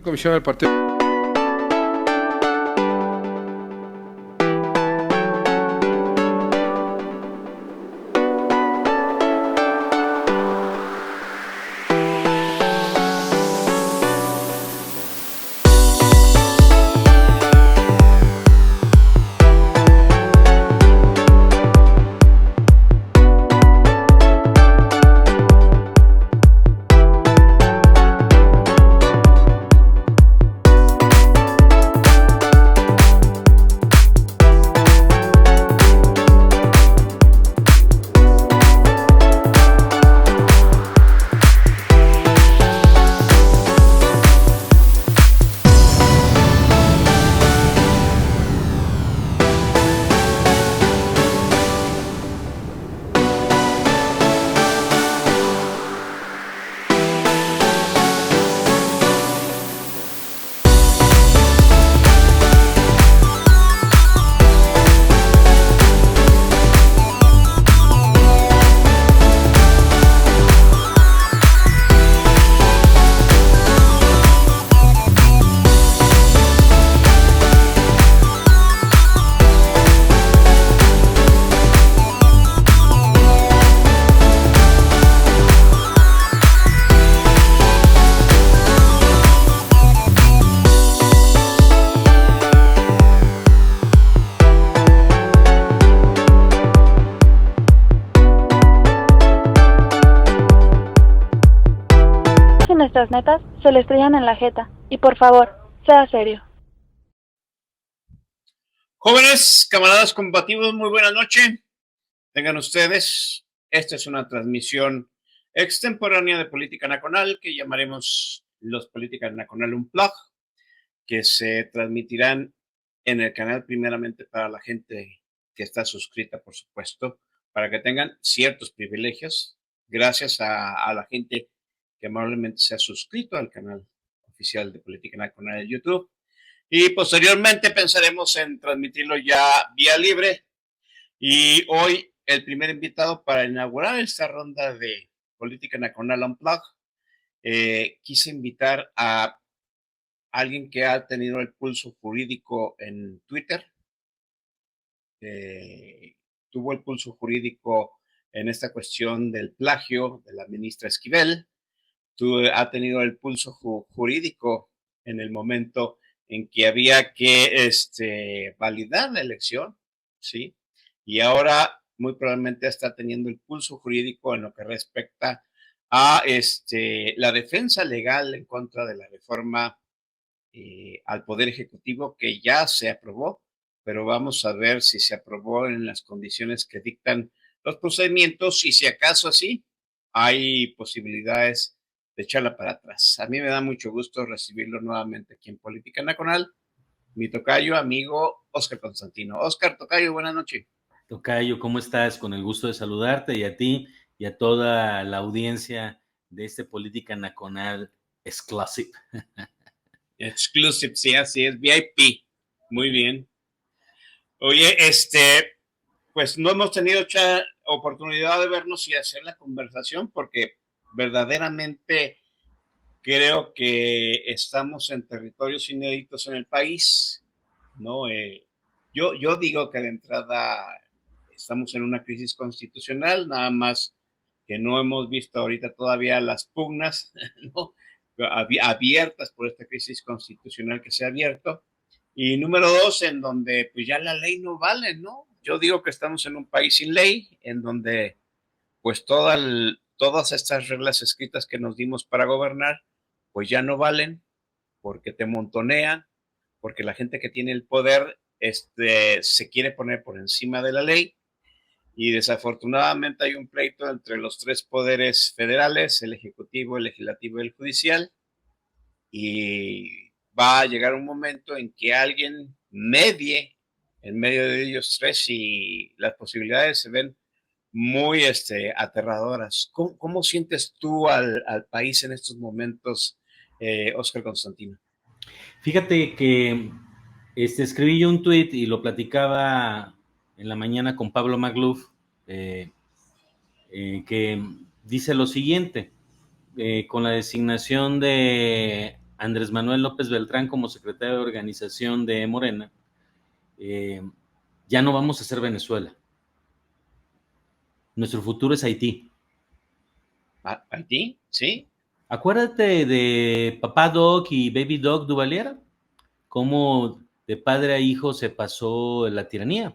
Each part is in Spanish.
Comisión del partido. Nuestras netas se le estrellan en la jeta. Y por favor, sea serio. Jóvenes, camaradas combativos, muy buena noche. Tengan ustedes, esta es una transmisión extemporánea de Política Nacional que llamaremos los Política Nacional Unplug, que se transmitirán en el canal primeramente para la gente que está suscrita, por supuesto, para que tengan ciertos privilegios, gracias a la gente que amablemente se ha suscrito al canal oficial de Política Nacional de YouTube. Y posteriormente pensaremos en transmitirlo ya vía libre. Y hoy el primer invitado para inaugurar esta ronda de Política Nacional Unplug, quise invitar a alguien que ha tenido el pulso jurídico en Twitter, tuvo el pulso jurídico en esta cuestión del plagio de la ministra Esquivel, ha tenido el pulso jurídico en el momento en que había que validar la elección, ¿sí? Y ahora muy probablemente está teniendo el pulso jurídico en lo que respecta a la defensa legal en contra de la reforma al Poder Ejecutivo que ya se aprobó, pero vamos a ver si se aprobó en las condiciones que dictan los procedimientos y si acaso así hay posibilidades de echarla para atrás. A mí me da mucho gusto recibirlo nuevamente aquí en Política Nacional, mi tocayo, amigo Óscar Constantino. Óscar, tocayo, buenas noches. Tocayo, ¿cómo estás? Con el gusto de saludarte y a ti y a toda la audiencia de este Política Nacional Exclusive. Exclusive, sí, así es, VIP. Muy bien. Oye, pues no hemos tenido mucha oportunidad de vernos y hacer la conversación porque verdaderamente creo que estamos en territorios inéditos en el país, ¿no? Yo digo que de entrada estamos en una crisis constitucional, nada más que no hemos visto ahorita todavía las pugnas, ¿no? Abiertas por esta crisis constitucional que se ha abierto. Y número dos, en donde pues ya la ley no vale, ¿no? Yo digo que estamos en un país sin ley, en donde pues todas estas reglas escritas que nos dimos para gobernar, pues ya no valen, porque te montonean, porque la gente que tiene el poder se quiere poner por encima de la ley, y desafortunadamente hay un pleito entre los tres poderes federales, el ejecutivo, el legislativo y el judicial, y va a llegar un momento en que alguien medie en medio de ellos tres y las posibilidades se ven muy aterradoras. ¿Cómo sientes tú al país en estos momentos, Óscar Constantino? Fíjate que escribí yo un tuit y lo platicaba en la mañana con Pablo Magluf, que dice lo siguiente: con la designación de Andrés Manuel López Beltrán como secretario de organización de Morena, ya no vamos a ser Venezuela. Nuestro futuro es Haití. ¿Haití? ¿Sí? Acuérdate de Papá Doc y Baby Doc Duvalier, cómo de padre a hijo se pasó la tiranía.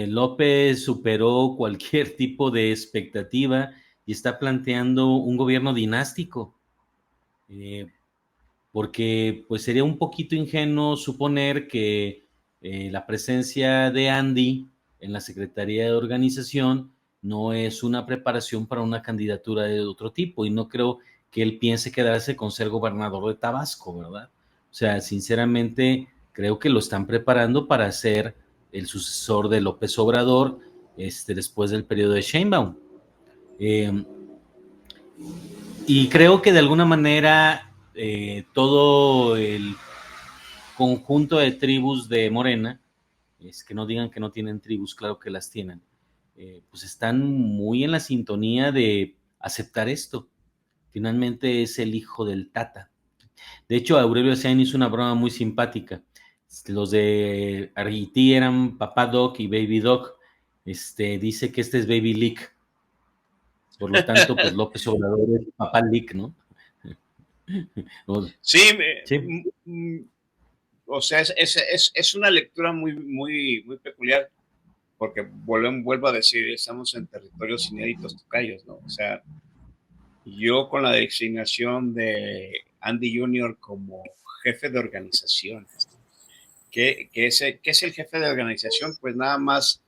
López superó cualquier tipo de expectativa y está planteando un gobierno dinástico, porque pues sería un poquito ingenuo suponer que la presencia de Andy en la Secretaría de Organización no es una preparación para una candidatura de otro tipo, y no creo que él piense quedarse con ser gobernador de Tabasco, ¿verdad? O sea, sinceramente creo que lo están preparando para ser el sucesor de López Obrador después del periodo de Sheinbaum. Y creo que de alguna manera todo el conjunto de tribus de Morena, es que no digan que no tienen tribus, claro que las tienen, pues están muy en la sintonía de aceptar esto. Finalmente es el hijo del Tata. De hecho, Aurelio Sean hizo una broma muy simpática. Los de Haití eran Papá Doc y Baby Doc. Dice que este es Baby Lick. Por lo tanto, pues López Obrador es Papá Lick, ¿no? Sí, Sí. o sea, es una lectura muy peculiar, porque vuelvo a decir, estamos en territorios inéditos, tocayos, ¿no? O sea, yo con la designación de Andy Junior como jefe de organización, ¿qué es el jefe de organización? Pues nada más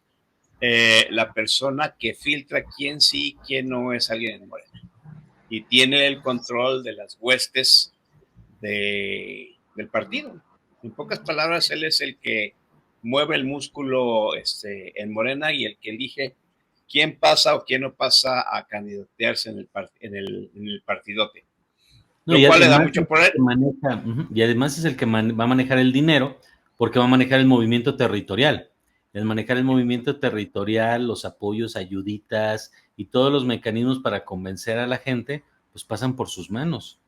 la persona que filtra quién sí, quién no es alguien en Morena, y tiene el control de las huestes del partido. En pocas palabras, él es el que mueve el músculo en Morena y el que elige quién pasa o quién no pasa a candidatearse en el partidote. No, Lo cual le da mucho poder. y además es el que va a manejar el dinero, porque va a manejar el movimiento territorial. El manejar el movimiento territorial, los apoyos, ayuditas y todos los mecanismos para convencer a la gente, pues pasan por sus manos.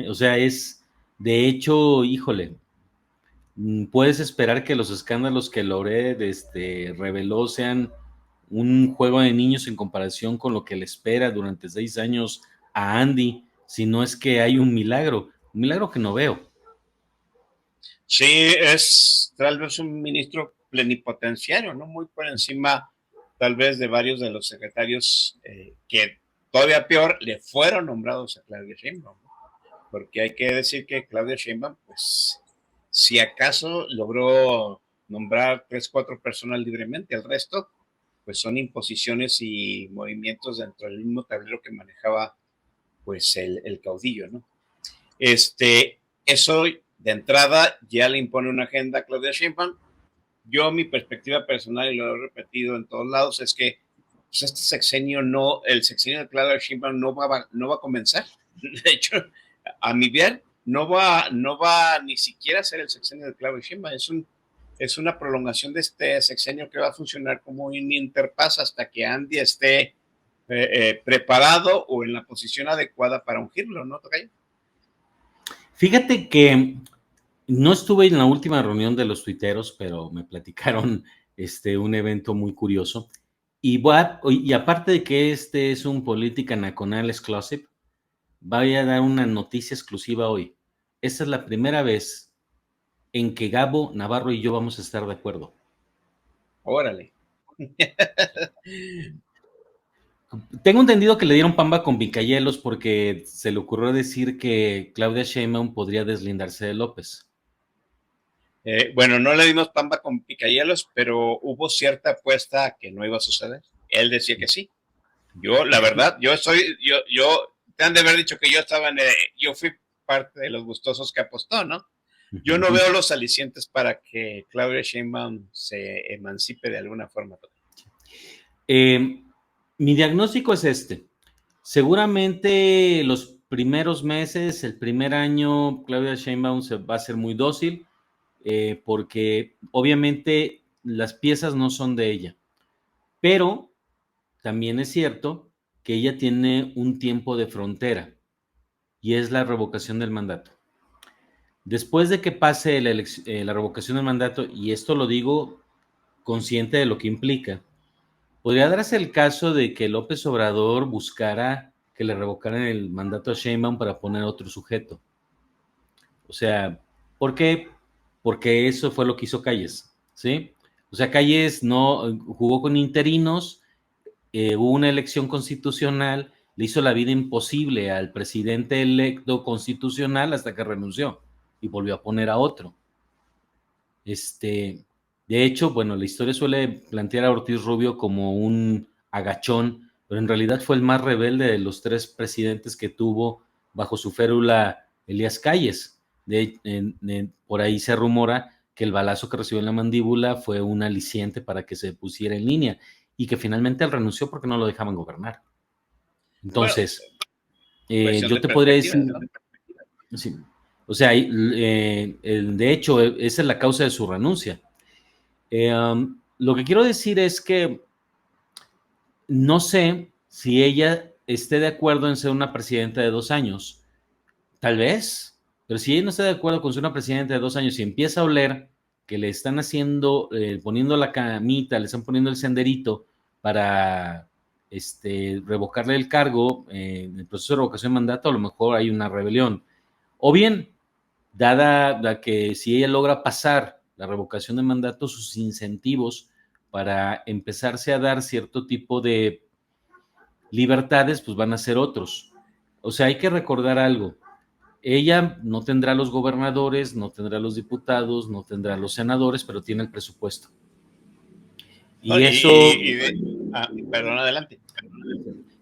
O sea, de hecho, híjole, puedes esperar que los escándalos que Loret reveló sean un juego de niños en comparación con lo que le espera durante 6 años a Andy, si no es que hay un milagro que no veo. Sí, es tal vez un ministro plenipotenciario, ¿no? Muy por encima, tal vez, de varios de los secretarios que, todavía peor, le fueron nombrados a Claudia Sheinbaum. Porque hay que decir que Claudia Sheinbaum, pues, si acaso logró nombrar 3, 4 personas libremente, el resto, pues son imposiciones y movimientos dentro del mismo tablero que manejaba, pues, el caudillo, ¿no? Eso de entrada ya le impone una agenda a Claudia Sheinbaum. Yo, mi perspectiva personal, y lo he repetido en todos lados, es que pues el sexenio de Claudia Sheinbaum no va a comenzar. De hecho, a mi ver, no va ni siquiera a ser el sexenio de Claudia Sheinbaum. Es una prolongación de este sexenio que va a funcionar como un interpaz hasta que Andy esté preparado o en la posición adecuada para ungirlo, ¿no, Tocayo? Fíjate que no estuve en la última reunión de los tuiteros, pero me platicaron un evento muy curioso. Y aparte de que este es un Política Nacional Exclusive, voy a dar una noticia exclusiva hoy. Esta es la primera vez en que Gabo Navarro y yo vamos a estar de acuerdo. Órale. Tengo entendido que le dieron pamba con Vicayelos porque se le ocurrió decir que Claudia Sheinbaum podría deslindarse de López. Bueno, no le dimos pamba con picayelos, pero hubo cierta apuesta a que no iba a suceder. Él decía que sí. Yo, la verdad, yo te han de haber dicho que yo fui parte de los gustosos que apostó, ¿no? Yo no veo los alicientes para que Claudia Sheinbaum se emancipe de alguna forma. Mi diagnóstico es seguramente los primeros meses, el primer año, Claudia Sheinbaum va a ser muy dócil, porque obviamente las piezas no son de ella, pero también es cierto que ella tiene un tiempo de frontera. y es la revocación del mandato. Después de que pase la revocación del mandato, y esto lo digo consciente de lo que implica, podría darse el caso de que López Obrador buscara que le revocaran el mandato a Sheinbaum para poner otro sujeto. O sea, ¿por qué? Porque eso fue lo que hizo Calles, ¿sí? O sea, Calles no jugó con interinos, hubo una elección constitucional, le hizo la vida imposible al presidente electo constitucional hasta que renunció y volvió a poner a otro. De hecho, bueno, la historia suele plantear a Ortiz Rubio como un agachón, pero en realidad fue el más rebelde de los 3 presidentes que tuvo bajo su férula Elías Calles. Por ahí se rumora que el balazo que recibió en la mandíbula fue un aliciente para que se pusiera en línea y que finalmente él renunció porque no lo dejaban gobernar. Bueno, Entonces, cuestión yo de te podría perspectiva, decir, ¿no? sí, o sea, de hecho, esa es la causa de su renuncia. Lo que quiero decir es que no sé si ella esté de acuerdo en ser una presidenta de 2 años. Tal vez, pero si ella no está de acuerdo con ser una presidenta de 2 años y empieza a oler que le están haciendo, poniendo la camita, le están poniendo el senderito para revocarle el cargo en el proceso de revocación de mandato, a lo mejor hay una rebelión. O bien, dada la que si ella logra pasar la revocación de mandato, sus incentivos para empezarse a dar cierto tipo de libertades, pues van a ser otros. O sea, hay que recordar algo. Ella no tendrá los gobernadores, no tendrá los diputados, no tendrá los senadores, pero tiene el presupuesto. No, Y eso, perdón, adelante.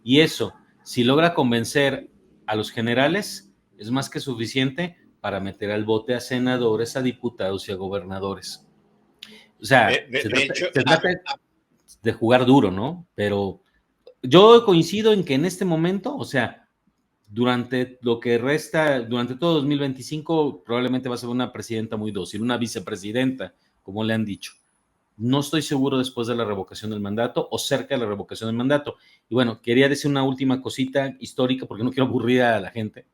y eso, si logra convencer a los generales, es más que suficiente para meter al bote a senadores, a diputados y a gobernadores. O sea, De hecho, se trata de jugar duro, ¿no? Pero yo coincido en que en este momento, o sea, durante lo que resta, durante todo 2025, probablemente va a ser una presidenta muy dócil, una vicepresidenta, como le han dicho. No estoy seguro después de la revocación del mandato o cerca de la revocación del mandato. Y bueno, quería decir una última cosita histórica porque no quiero aburrir a la gente.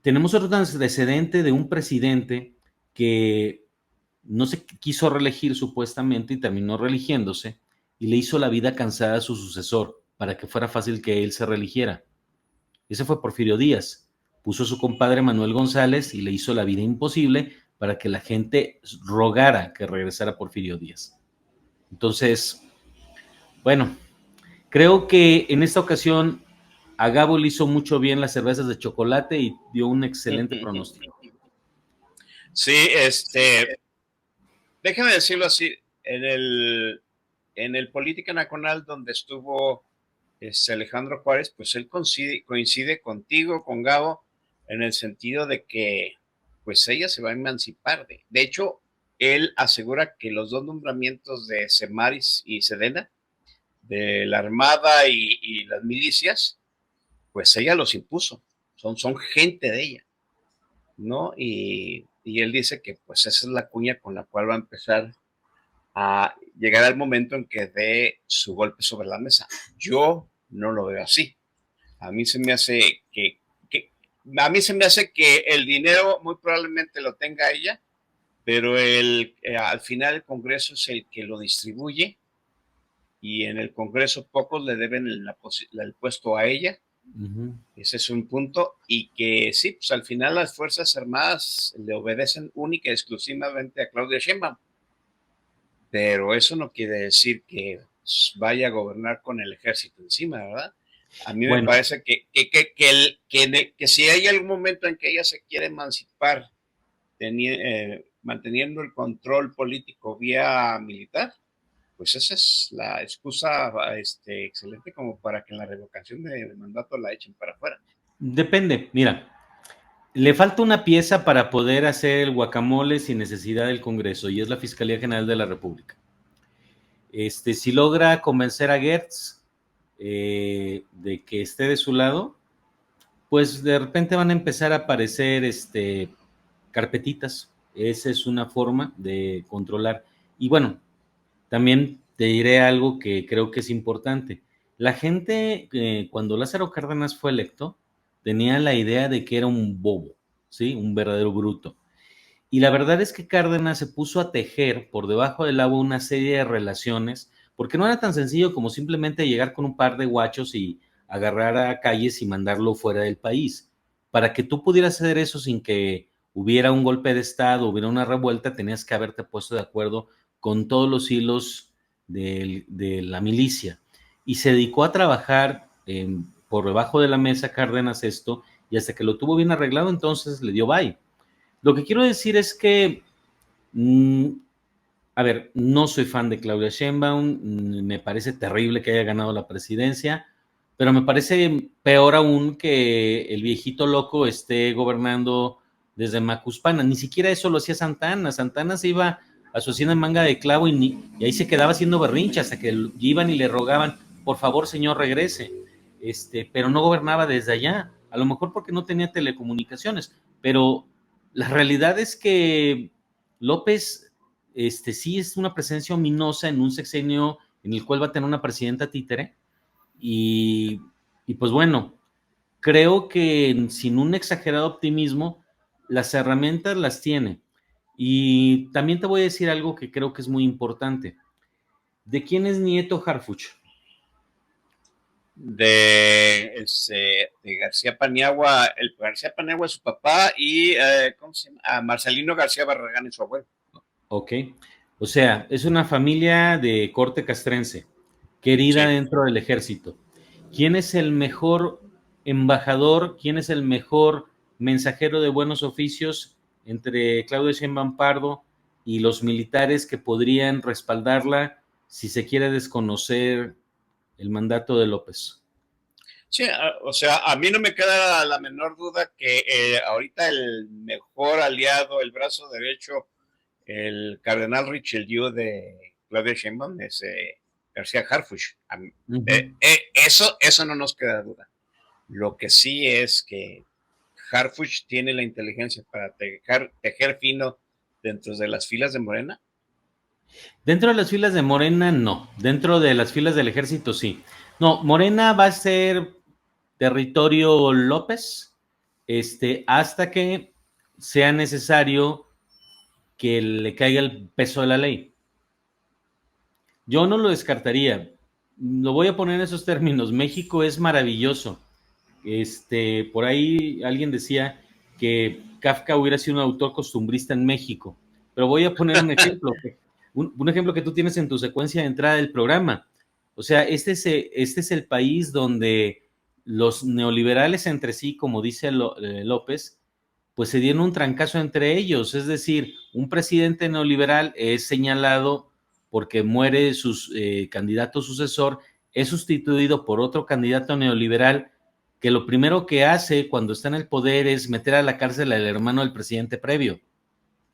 Tenemos otro antecedente de un presidente que no se quiso reelegir supuestamente y terminó reeligiéndose y le hizo la vida cansada a su sucesor para que fuera fácil que él se reeligiera. Ese fue Porfirio Díaz. Puso a su compadre Manuel González y le hizo la vida imposible para que la gente rogara que regresara Porfirio Díaz. Entonces, bueno, creo que en esta ocasión a Gabo le hizo mucho bien las cervezas de chocolate y dio un excelente pronóstico. Sí, déjame decirlo así, en el Política Nacional donde estuvo Alejandro Juárez, pues él coincide contigo, con Gabo, en el sentido de que pues ella se va a emancipar. De hecho, él asegura que los 2 nombramientos de Semaris y Sedena, de la Armada y las milicias, pues ella los impuso, son gente de ella, ¿no? Y él dice que pues esa es la cuña con la cual va a empezar a llegar al momento en que dé su golpe sobre la mesa. Yo no lo veo así. A mí se me hace a mí se me hace que el dinero muy probablemente lo tenga ella, pero al final el Congreso es el que lo distribuye y en el Congreso pocos le deben el puesto a ella. Uh-huh. Ese es un punto, y que sí, pues al final las Fuerzas Armadas le obedecen única y exclusivamente a Claudia Sheinbaum, pero eso no quiere decir que vaya a gobernar con el ejército encima, ¿verdad? A mí me parece que si hay algún momento en que ella se quiere emancipar manteniendo el control político vía militar, pues esa es la excusa excelente como para que en la revocación de mandato la echen para afuera. Depende, mira, le falta una pieza para poder hacer el guacamole sin necesidad del Congreso y es la Fiscalía General de la República. Si logra convencer a Gertz de que esté de su lado, pues de repente van a empezar a aparecer carpetitas. Esa es una forma de controlar. Y bueno, también te diré algo que creo que es importante. La gente, cuando Lázaro Cárdenas fue electo, tenía la idea de que era un bobo, ¿sí? Un verdadero bruto. Y la verdad es que Cárdenas se puso a tejer por debajo del agua una serie de relaciones, porque no era tan sencillo como simplemente llegar con un par de guachos y agarrar a Calles y mandarlo fuera del país. Para que tú pudieras hacer eso sin que hubiera un golpe de Estado, hubiera una revuelta, tenías que haberte puesto de acuerdo con todos los hilos de la milicia. Y se dedicó a trabajar por debajo de la mesa Cárdenas esto, y hasta que lo tuvo bien arreglado, entonces le dio bye. Lo que quiero decir es que, a ver, no soy fan de Claudia Sheinbaum, me parece terrible que haya ganado la presidencia, pero me parece peor aún que el viejito loco esté gobernando desde Macuspana. Ni siquiera eso lo hacía Santana. Santana se iba a su hacienda en Manga de Clavo y ahí se quedaba haciendo berrinche hasta que iban y le rogaban, por favor, señor, regrese. Pero no gobernaba desde allá, a lo mejor porque no tenía telecomunicaciones, pero la realidad es que López sí es una presencia ominosa en un sexenio en el cual va a tener una presidenta títere y, y pues bueno, creo que sin un exagerado optimismo, las herramientas las tiene. Y también te voy a decir algo que creo que es muy importante. ¿De quién es nieto Harfuch? De García Paniagua, el García Paniagua es su papá y ¿cómo se llama? Marcelino García Barragán es su abuelo. Ok, o sea, es una familia de corte castrense, querida Sí. dentro del ejército. ¿Quién es el mejor embajador? ¿Quién es el mejor mensajero de buenos oficios entre Claudia Sheinbaum Pardo y los militares que podrían respaldarla si se quiere desconocer el mandato de López? Sí, o sea, a mí no me queda la menor duda que ahorita el mejor aliado, el brazo derecho, el cardenal Richelieu de Claudia Sheinbaum es García Harfuch. Eso no nos queda duda. Lo que sí es que Harfuch tiene la inteligencia para tejer fino dentro de las filas de Morena. Dentro de las filas de Morena, no. Dentro de las filas del ejército, sí. No, Morena va a ser territorio López, hasta que sea necesario que le caiga el peso de la ley. Yo no lo descartaría. Lo voy a poner en esos términos. México es maravilloso. Por ahí alguien decía que Kafka hubiera sido un autor costumbrista en México. Pero voy a poner un ejemplo, un ejemplo que tú tienes en tu secuencia de entrada del programa. O sea, este es el país donde los neoliberales entre sí, como dice López, pues se dieron un trancazo entre ellos. Es decir, un presidente neoliberal es señalado porque muere su candidato sucesor, es sustituido por otro candidato neoliberal que lo primero que hace cuando está en el poder es meter a la cárcel al hermano del presidente previo,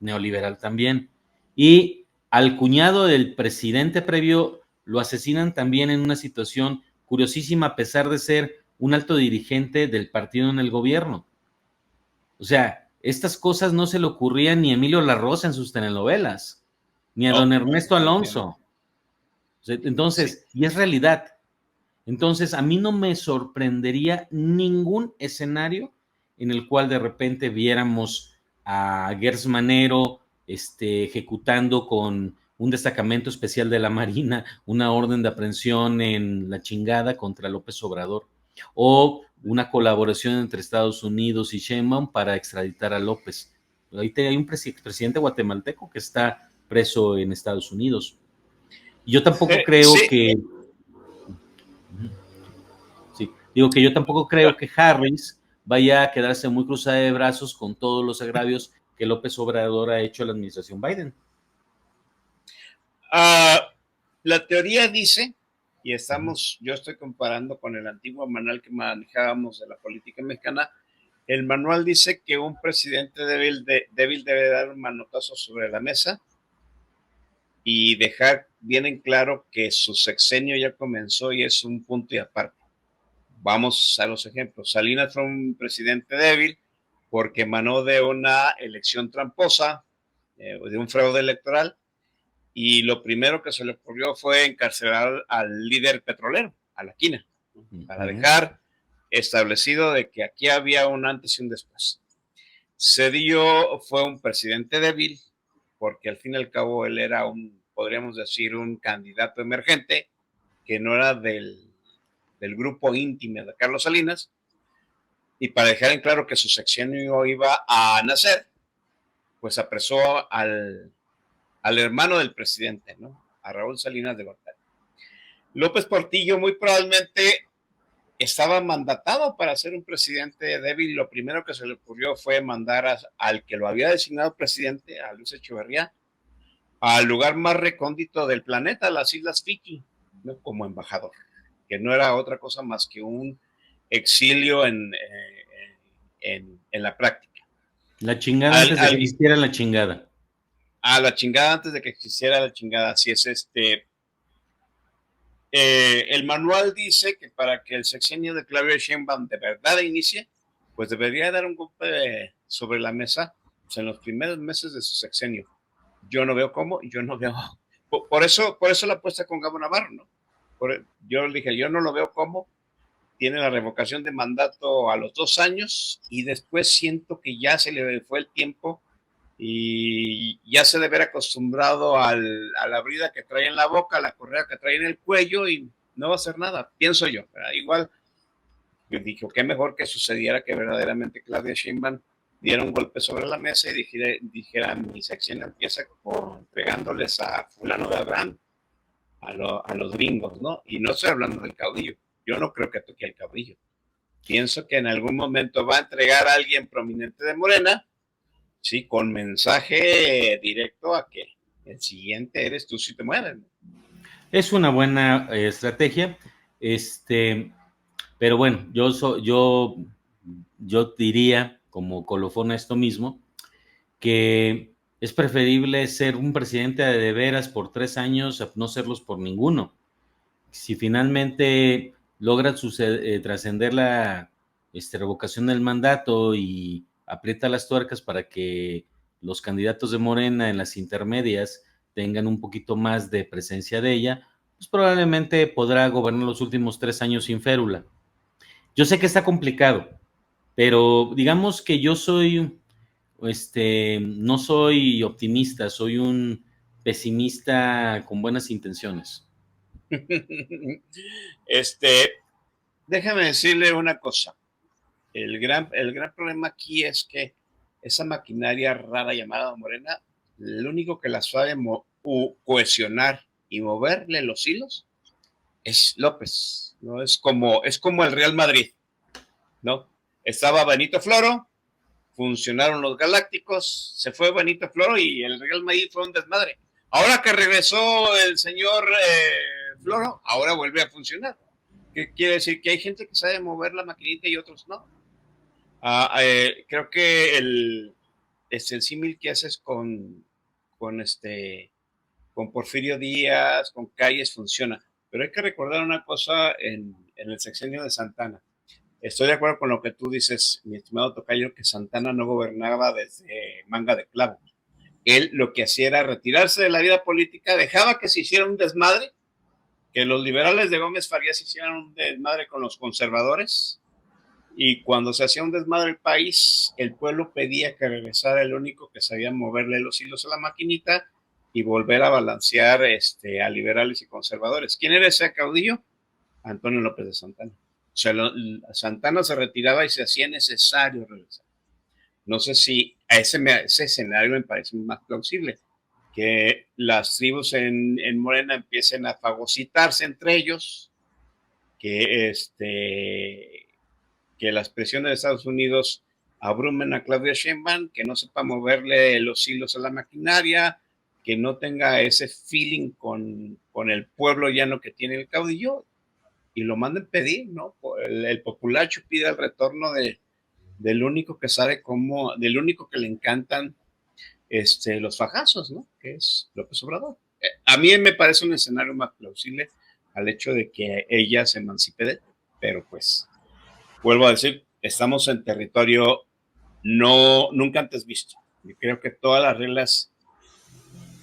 neoliberal también. Y al cuñado del presidente previo lo asesinan también en una situación curiosísima a pesar de ser un alto dirigente del partido en el gobierno. O sea, estas cosas no se le ocurrían ni a Emilio La Rosa en sus telenovelas, ni a don Ernesto Alonso. Entonces, sí. Y es realidad. Entonces, a mí no me sorprendería ningún escenario en el cual de repente viéramos a Gers Manero ejecutando con un destacamento especial de la Marina una orden de aprehensión en la chingada contra López Obrador, o una colaboración entre Estados Unidos y Sheinbaum para extraditar a López. Ahí hay un expresidente guatemalteco que está preso en Estados Unidos. Yo tampoco creo que... Sí, digo que yo tampoco creo que Harris vaya a quedarse muy cruzada de brazos con todos los agravios que López Obrador ha hecho a la administración Biden. La teoría dice, y yo estoy comparando con el antiguo manual que manejábamos de la política mexicana, el manual dice que un presidente débil debe dar un manotazo sobre la mesa y dejar bien en claro que su sexenio ya comenzó y es un punto y aparte. Vamos a los ejemplos. Salinas fue un presidente débil porque emanó de una elección tramposa, de un fraude electoral, y lo primero que se le ocurrió fue encarcelar al líder petrolero, a la quina, para dejar establecido de que aquí había un antes y un después. Cedillo fue un presidente débil, porque al fin y al cabo él era podríamos decir, un candidato emergente, que no era del grupo íntimo de Carlos Salinas, y para dejar en claro que su sexenio iba a nacer, pues apresó al hermano del presidente, ¿no? A Raúl Salinas de Gortari. López Portillo muy probablemente estaba mandatado para ser un presidente débil. Lo primero que se le ocurrió fue mandar al que lo había designado presidente, a Luis Echeverría, al lugar más recóndito del planeta, las Islas Fiji, ¿no? Como embajador, que no era otra cosa más que un exilio en la práctica. La chingada antes de que existiera la chingada. A la chingada antes de que existiera la chingada, así es. El manual dice que para que el sexenio de Claudia Sheinbaum de verdad inicie, pues debería dar un golpe sobre la mesa, pues, en los primeros meses de su sexenio. Yo no veo cómo, por eso la apuesta con Gabo Navarro, ¿no? Yo le dije, yo no lo veo cómo. Tiene la revocación de mandato a los 2 años y después siento que ya se le fue el tiempo y ya se debe haber acostumbrado a la brida que trae en la boca, a la correa que trae en el cuello, y no va a hacer nada, pienso yo. Igual, yo dije, qué mejor que sucediera que verdaderamente Claudia Sheinbaum diera un golpe sobre la mesa y dijera mi sección empieza pegándoles a fulano de Abraham, a los gringos, ¿no? Y no estoy hablando del caudillo, yo no creo que toque el caudillo. Pienso que en algún momento va a entregar a alguien prominente de Morena, sí, con mensaje directo a que el siguiente eres tú si te mueves. Es una buena estrategia, pero bueno, yo diría, como colofón a esto mismo, que es preferible ser un presidente de veras por 3 años a no serlos por ninguno. Si finalmente logra trascender la revocación del mandato y aprieta las tuercas para que los candidatos de Morena en las intermedias tengan un poquito más de presencia de ella, pues probablemente podrá gobernar los últimos 3 años sin férula. Yo sé que está complicado, pero digamos que yo no soy optimista, soy un pesimista con buenas intenciones. Déjame decirle una cosa. El gran problema aquí es que esa maquinaria rara llamada Morena, lo único que la sabe cohesionar y moverle los hilos es López, ¿no? Es como el Real Madrid, ¿no? Estaba Benito Floro, funcionaron los Galácticos, se fue Benito Floro y el Real Madrid fue un desmadre. Ahora que regresó el señor Floro, ahora vuelve a funcionar. ¿Qué quiere decir? Que hay gente que sabe mover la maquinita y otros no. Creo que el símil que haces con Porfirio Díaz, con Calles, funciona. Pero hay que recordar una cosa en el sexenio de Santana. Estoy de acuerdo con lo que tú dices, mi estimado tocayo, que Santana no gobernaba desde manga de clavo. Él lo que hacía era retirarse de la vida política, dejaba que se hiciera un desmadre, que los liberales de Gómez Farías hicieran un desmadre con los conservadores, y cuando se hacía un desmadre el país, el pueblo pedía que regresara el único que sabía moverle los hilos a la maquinita y volver a balancear a liberales y conservadores. ¿Quién era ese caudillo? Antonio López de Santana. O sea, Santana se retiraba y se hacía necesario regresar. No sé si a ese escenario me parece más plausible, que las tribus en Morena empiecen a fagocitarse entre ellos, que las presiones de Estados Unidos abrumen a Claudia Sheinbaum, que no sepa moverle los hilos a la maquinaria, que no tenga ese feeling con el pueblo llano que tiene el caudillo, y lo manden pedir, ¿no? El populacho pide el retorno del único que sabe cómo, del único que le encantan los fajazos, ¿no? Que es López Obrador. A mí me parece un escenario más plausible al hecho de que ella se emancipe de él, pero pues, vuelvo a decir, estamos en territorio nunca antes visto. Yo creo que todas las reglas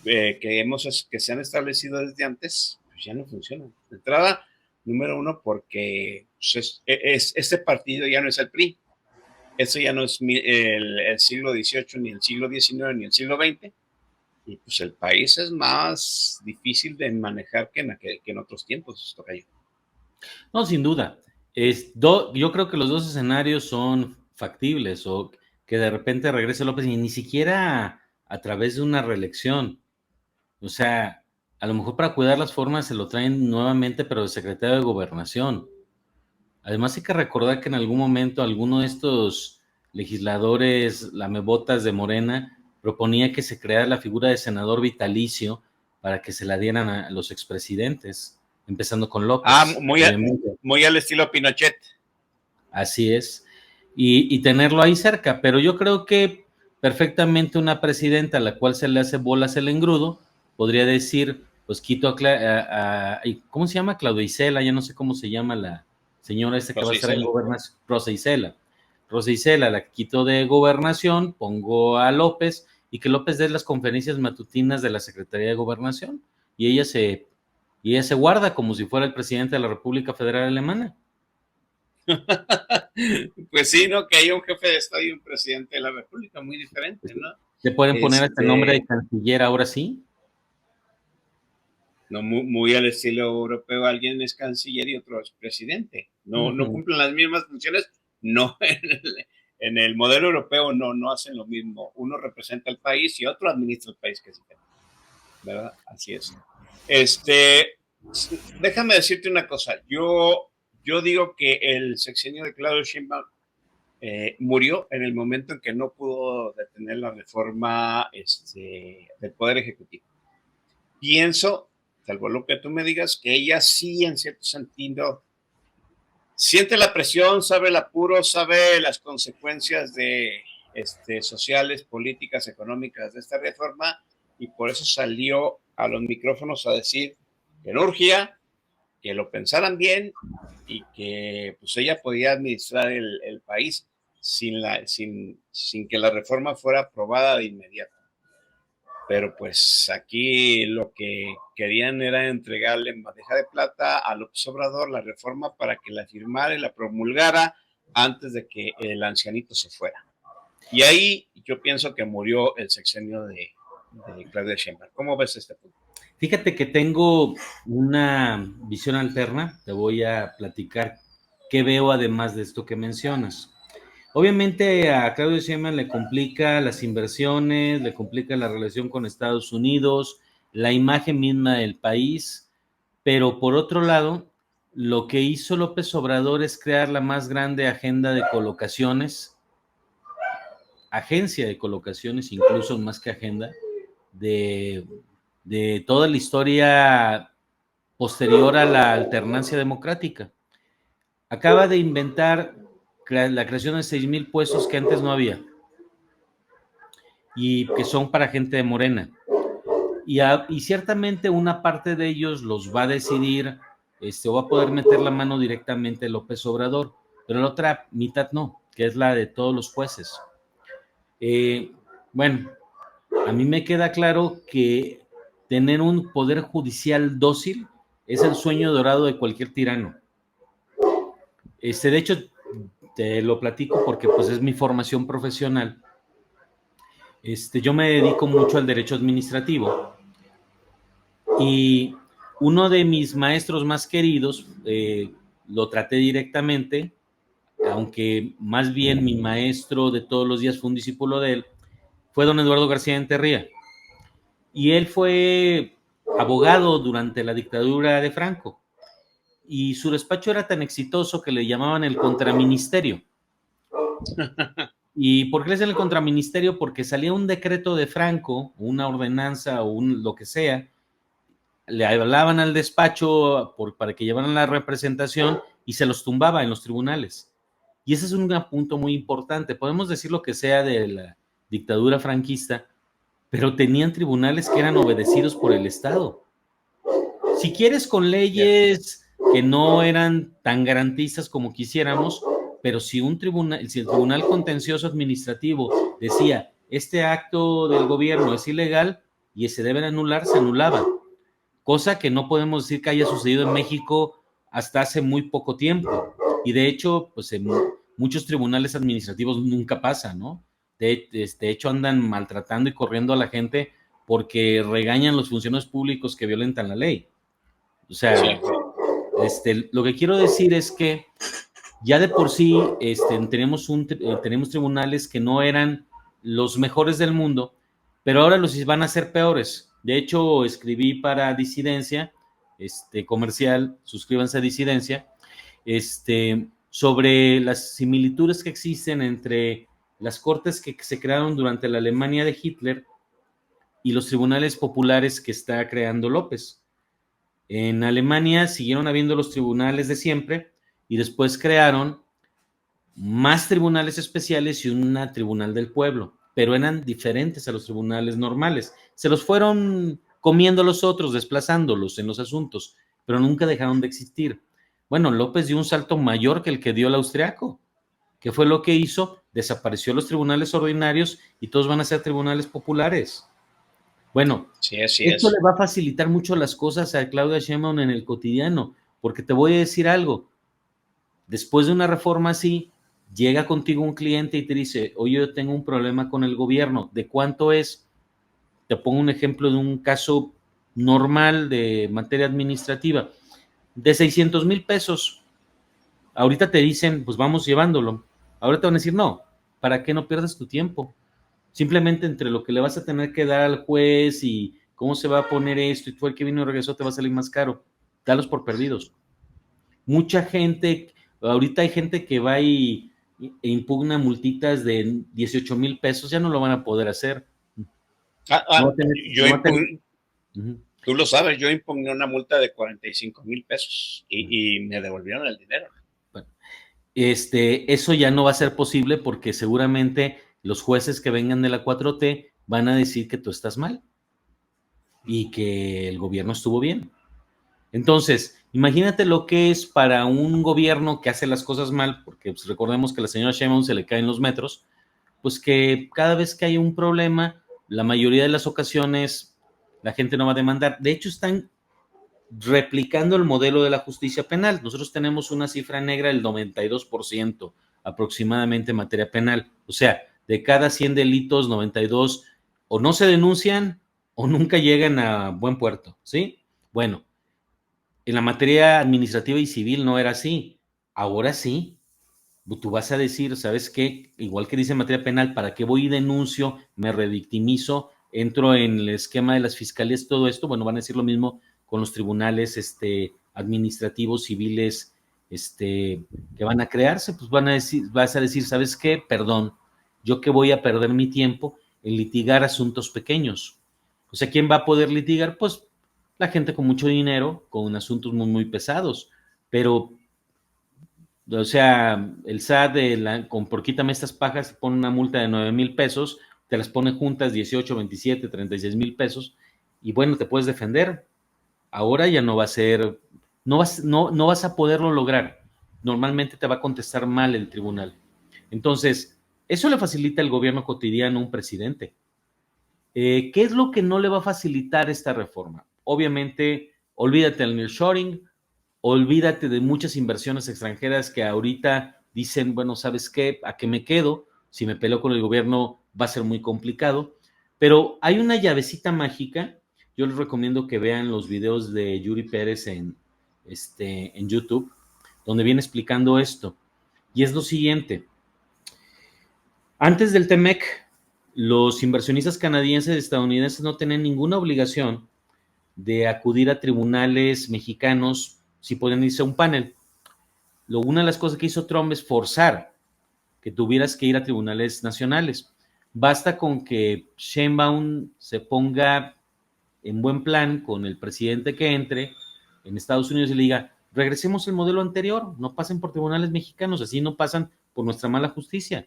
que se han establecido desde antes, pues ya no funcionan. De entrada, Número uno, porque pues, este partido ya no es el PRI. Eso ya no es el siglo XVIII, ni el siglo XIX, ni el siglo XX. Y pues el país es más difícil de manejar que en otros tiempos, tocayo. No, sin duda. Yo creo que los dos escenarios son factibles, o que de repente regrese López y ni siquiera a través de una reelección. O sea, a lo mejor para cuidar las formas se lo traen nuevamente, pero de secretario de Gobernación. Además hay que recordar que en algún momento alguno de estos legisladores lamebotas de Morena proponía que se creara la figura de senador vitalicio para que se la dieran a los expresidentes, empezando con López. Muy al estilo Pinochet. Así es. Y tenerlo ahí cerca, pero yo creo que perfectamente una presidenta a la cual se le hace bolas el engrudo podría decir, pues quito ¿cómo se llama? Claudia Isela, ya no sé cómo se llama la señora esta que va a estar en gobernación, Rosa Isela, la quito de gobernación, pongo a López, y que López dé las conferencias matutinas de la Secretaría de Gobernación, y ella se guarda como si fuera el presidente de la República Federal Alemana. Pues sí, ¿no? Que haya un jefe de Estado y un presidente de la República, muy diferente, ¿no? ¿Le pueden poner este nombre de canciller ahora sí? No, muy al estilo europeo, alguien es canciller y otro es presidente. No, no cumplen las mismas funciones, no en el modelo europeo no hacen lo mismo. Uno representa el país y otro administra el país, que es diferente, ¿verdad? Así es. Déjame decirte una cosa. Yo digo que el sexenio de Claudio Sheinbaum murió en el momento en que no pudo detener la reforma del Poder Ejecutivo. Pienso, salvo lo que tú me digas, que ella sí, en cierto sentido, siente la presión, sabe el apuro, sabe las consecuencias sociales, políticas, económicas de esta reforma, y por eso salió a los micrófonos a decir que no urgía, que lo pensaran bien y que pues ella podía administrar el país sin que la reforma fuera aprobada de inmediato. Pero pues aquí lo que querían era entregarle en bandeja de plata a López Obrador la reforma para que la firmara y la promulgara antes de que el ancianito se fuera. Y ahí yo pienso que murió el sexenio de Claudia Sheinbaum. ¿Cómo ves este punto? Fíjate que tengo una visión alterna, te voy a platicar qué veo además de esto que mencionas. Obviamente a Claudio Sheinbaum le complica las inversiones, le complica la relación con Estados Unidos, la imagen misma del país, pero por otro lado, lo que hizo López Obrador es crear la más grande agenda de colocaciones, agencia de colocaciones, incluso más que agenda, de toda la historia posterior a la alternancia democrática. Acaba de inventar la creación de 6,000 puestos que antes no había y que son para gente de Morena. Y ciertamente una parte de ellos los va a decidir, o va a poder meter la mano directamente López Obrador, pero la otra mitad no, que es la de todos los jueces. Bueno, a mí me queda claro que tener un poder judicial dócil es el sueño dorado de cualquier tirano. De hecho, te lo platico porque pues es mi formación profesional. Yo me dedico mucho al derecho administrativo y uno de mis maestros más queridos, lo traté directamente, aunque más bien mi maestro de todos los días fue un discípulo de él, fue don Eduardo García Enterría. Y él fue abogado durante la dictadura de Franco. Y su despacho era tan exitoso que le llamaban el contraministerio. ¿Y por qué le decían el contraministerio? Porque salía un decreto de Franco, una ordenanza o lo que sea, le hablaban al despacho para que llevaran la representación y se los tumbaba en los tribunales. Y ese es un punto muy importante. Podemos decir lo que sea de la dictadura franquista, pero tenían tribunales que eran obedecidos por el Estado. Si quieres con leyes que no eran tan garantistas como quisiéramos, pero si el Tribunal Contencioso Administrativo decía, este acto del gobierno es ilegal y se debe anular, se anulaba. Cosa que no podemos decir que haya sucedido en México hasta hace muy poco tiempo. Y de hecho, pues en muchos tribunales administrativos nunca pasa, ¿no? De hecho, andan maltratando y corriendo a la gente porque regañan los funcionarios públicos que violentan la ley. O sea, lo que quiero decir es que ya de por sí tenemos tribunales que no eran los mejores del mundo, pero ahora los van a ser peores. De hecho, escribí para Disidencia, comercial, suscríbanse a Disidencia, sobre las similitudes que existen entre las cortes que se crearon durante la Alemania de Hitler y los tribunales populares que está creando López. En Alemania siguieron habiendo los tribunales de siempre y después crearon más tribunales especiales y un tribunal del pueblo, pero eran diferentes a los tribunales normales. Se los fueron comiendo los otros, desplazándolos en los asuntos, pero nunca dejaron de existir. Bueno, López dio un salto mayor que el que dio el austriaco. ¿Qué fue lo que hizo? Desapareció los tribunales ordinarios y todos van a ser tribunales populares. Bueno, sí, así esto es. le va a facilitar mucho las cosas a Claudia Sheinbaum en el cotidiano, porque te voy a decir algo. Después de una reforma así, llega contigo un cliente y te dice, oye, yo tengo un problema con el gobierno. ¿De cuánto es? Te pongo un ejemplo de un caso normal de materia administrativa. De 600,000 pesos. Ahorita te dicen, pues vamos llevándolo. Ahora te van a decir, no, ¿para qué no pierdas tu tiempo? Simplemente entre lo que le vas a tener que dar al juez y cómo se va a poner esto y tú el que vino y regresó te va a salir más caro. Dalos por perdidos. Mucha gente, ahorita hay gente que va e impugna multitas de 18,000 pesos, ya no lo van a poder hacer. Tú lo sabes, yo impugné una multa de 45,000 pesos y me devolvieron el dinero. Bueno, eso ya no va a ser posible porque seguramente los jueces que vengan de la 4T van a decir que tú estás mal y que el gobierno estuvo bien. Entonces, imagínate lo que es para un gobierno que hace las cosas mal, porque pues, recordemos que a la señora Sheinbaum se le caen los metros, pues que cada vez que hay un problema, la mayoría de las ocasiones la gente no va a demandar. De hecho, están replicando el modelo de la justicia penal. Nosotros tenemos una cifra negra del 92% aproximadamente en materia penal. O sea, de cada 100 delitos, 92 o no se denuncian o nunca llegan a buen puerto, ¿sí? Bueno, en la materia administrativa y civil no era así. Ahora sí. Tú vas a decir, ¿sabes qué? Igual que dice en materia penal, ¿para qué voy y denuncio? Me revictimizo, entro en el esquema de las fiscalías, todo esto. Bueno, van a decir lo mismo con los tribunales administrativos, civiles, que van a crearse. Pues vas a decir, ¿sabes qué? Perdón, yo que voy a perder mi tiempo en litigar asuntos pequeños. O sea, ¿quién va a poder litigar? Pues la gente con mucho dinero, con asuntos muy, muy pesados. Pero o sea, el SAT por quítame estas pajas, pone una multa de 9,000 pesos, te las pone juntas 18, 27, 36,000 pesos, y bueno, te puedes defender. Ahora ya no va a ser, no vas a poderlo lograr. Normalmente te va a contestar mal el tribunal. Entonces, eso le facilita el gobierno cotidiano a un presidente. ¿Qué es lo que no le va a facilitar esta reforma? Obviamente, olvídate del nearshoring, olvídate de muchas inversiones extranjeras que ahorita dicen, bueno, ¿sabes qué? ¿A qué me quedo? Si me peleo con el gobierno va a ser muy complicado. Pero hay una llavecita mágica. Yo les recomiendo que vean los videos de Yuri Pérez en YouTube, donde viene explicando esto. Y es lo siguiente. Antes del TEMEC, los inversionistas canadienses y estadounidenses no tenían ninguna obligación de acudir a tribunales mexicanos si pueden irse a un panel. Una de las cosas que hizo Trump es forzar que tuvieras que ir a tribunales nacionales. Basta con que Sheinbaum se ponga en buen plan con el presidente que entre en Estados Unidos y le diga, regresemos al modelo anterior, no pasen por tribunales mexicanos, así no pasan por nuestra mala justicia.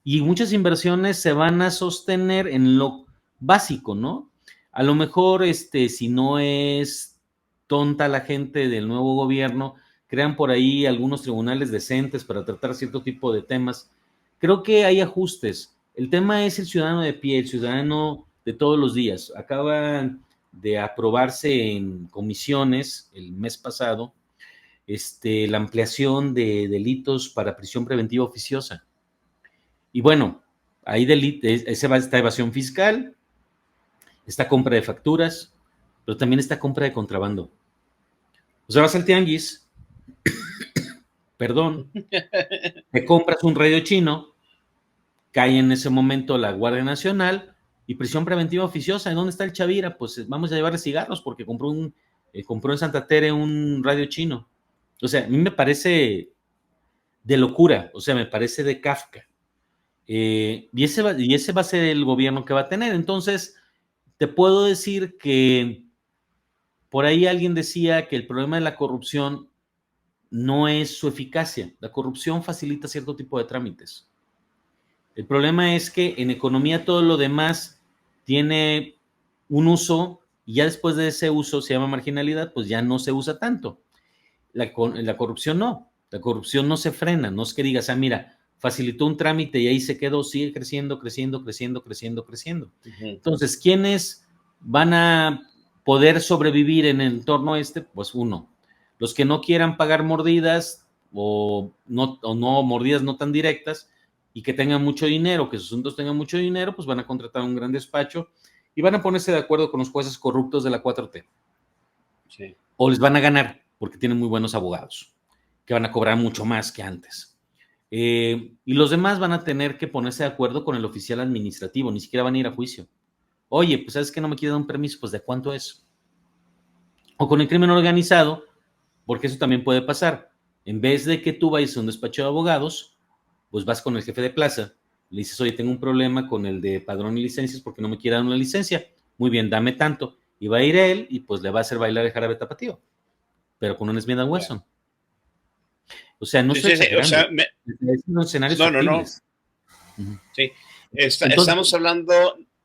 Y muchas inversiones se van a sostener en lo básico, ¿no? A lo mejor, si no es tonta la gente del nuevo gobierno, crean por ahí algunos tribunales decentes para tratar cierto tipo de temas. Creo que hay ajustes. El tema es el ciudadano de pie, el ciudadano de todos los días. Acaban de aprobarse en comisiones el mes pasado la ampliación de delitos para prisión preventiva oficiosa. Y bueno, ahí está evasión fiscal, está compra de facturas, pero también está compra de contrabando. O sea, vas al tianguis, perdón, te compras un radio chino, cae en ese momento la Guardia Nacional y prisión preventiva oficiosa. ¿En dónde está el Chavira? Pues vamos a llevarle cigarros porque compró en Santa Tere un radio chino. O sea, a mí me parece de locura, o sea, me parece de Kafka. Y ese va a ser el gobierno que va a tener. Entonces, te puedo decir que por ahí alguien decía que el problema de la corrupción no es su eficacia. La corrupción facilita cierto tipo de trámites. El problema es que en economía todo lo demás tiene un uso y ya después de ese uso se llama marginalidad, pues ya no se usa tanto. La corrupción no. La corrupción no se frena. No es que digas, mira, facilitó un trámite y ahí se quedó, sigue creciendo, creciendo, creciendo, creciendo, creciendo. Entonces, ¿quiénes van a poder sobrevivir en el entorno Pues uno, los que no quieran pagar mordidas o no mordidas no tan directas y que tengan mucho dinero, que sus asuntos tengan mucho dinero, pues van a contratar un gran despacho y van a ponerse de acuerdo con los jueces corruptos de la 4T. Sí. O les van a ganar porque tienen muy buenos abogados, que van a cobrar mucho más que antes. Y los demás van a tener que ponerse de acuerdo con el oficial administrativo, ni siquiera van a ir a juicio. Oye, pues ¿sabes qué? No me quiere dar un permiso, pues ¿de cuánto es? O con el crimen organizado, porque eso también puede pasar. En vez de que tú vayas a un despacho de abogados, pues vas con el jefe de plaza, le dices, oye, tengo un problema con el de padrón y licencias porque no me quiere dar una licencia. Muy bien, dame tanto. Y va a ir él y pues le va a hacer bailar el jarabe tapatío, pero con un Smith & Wesson. O sea, no estoy exagerando. O sea, no. Sí, estamos hablando,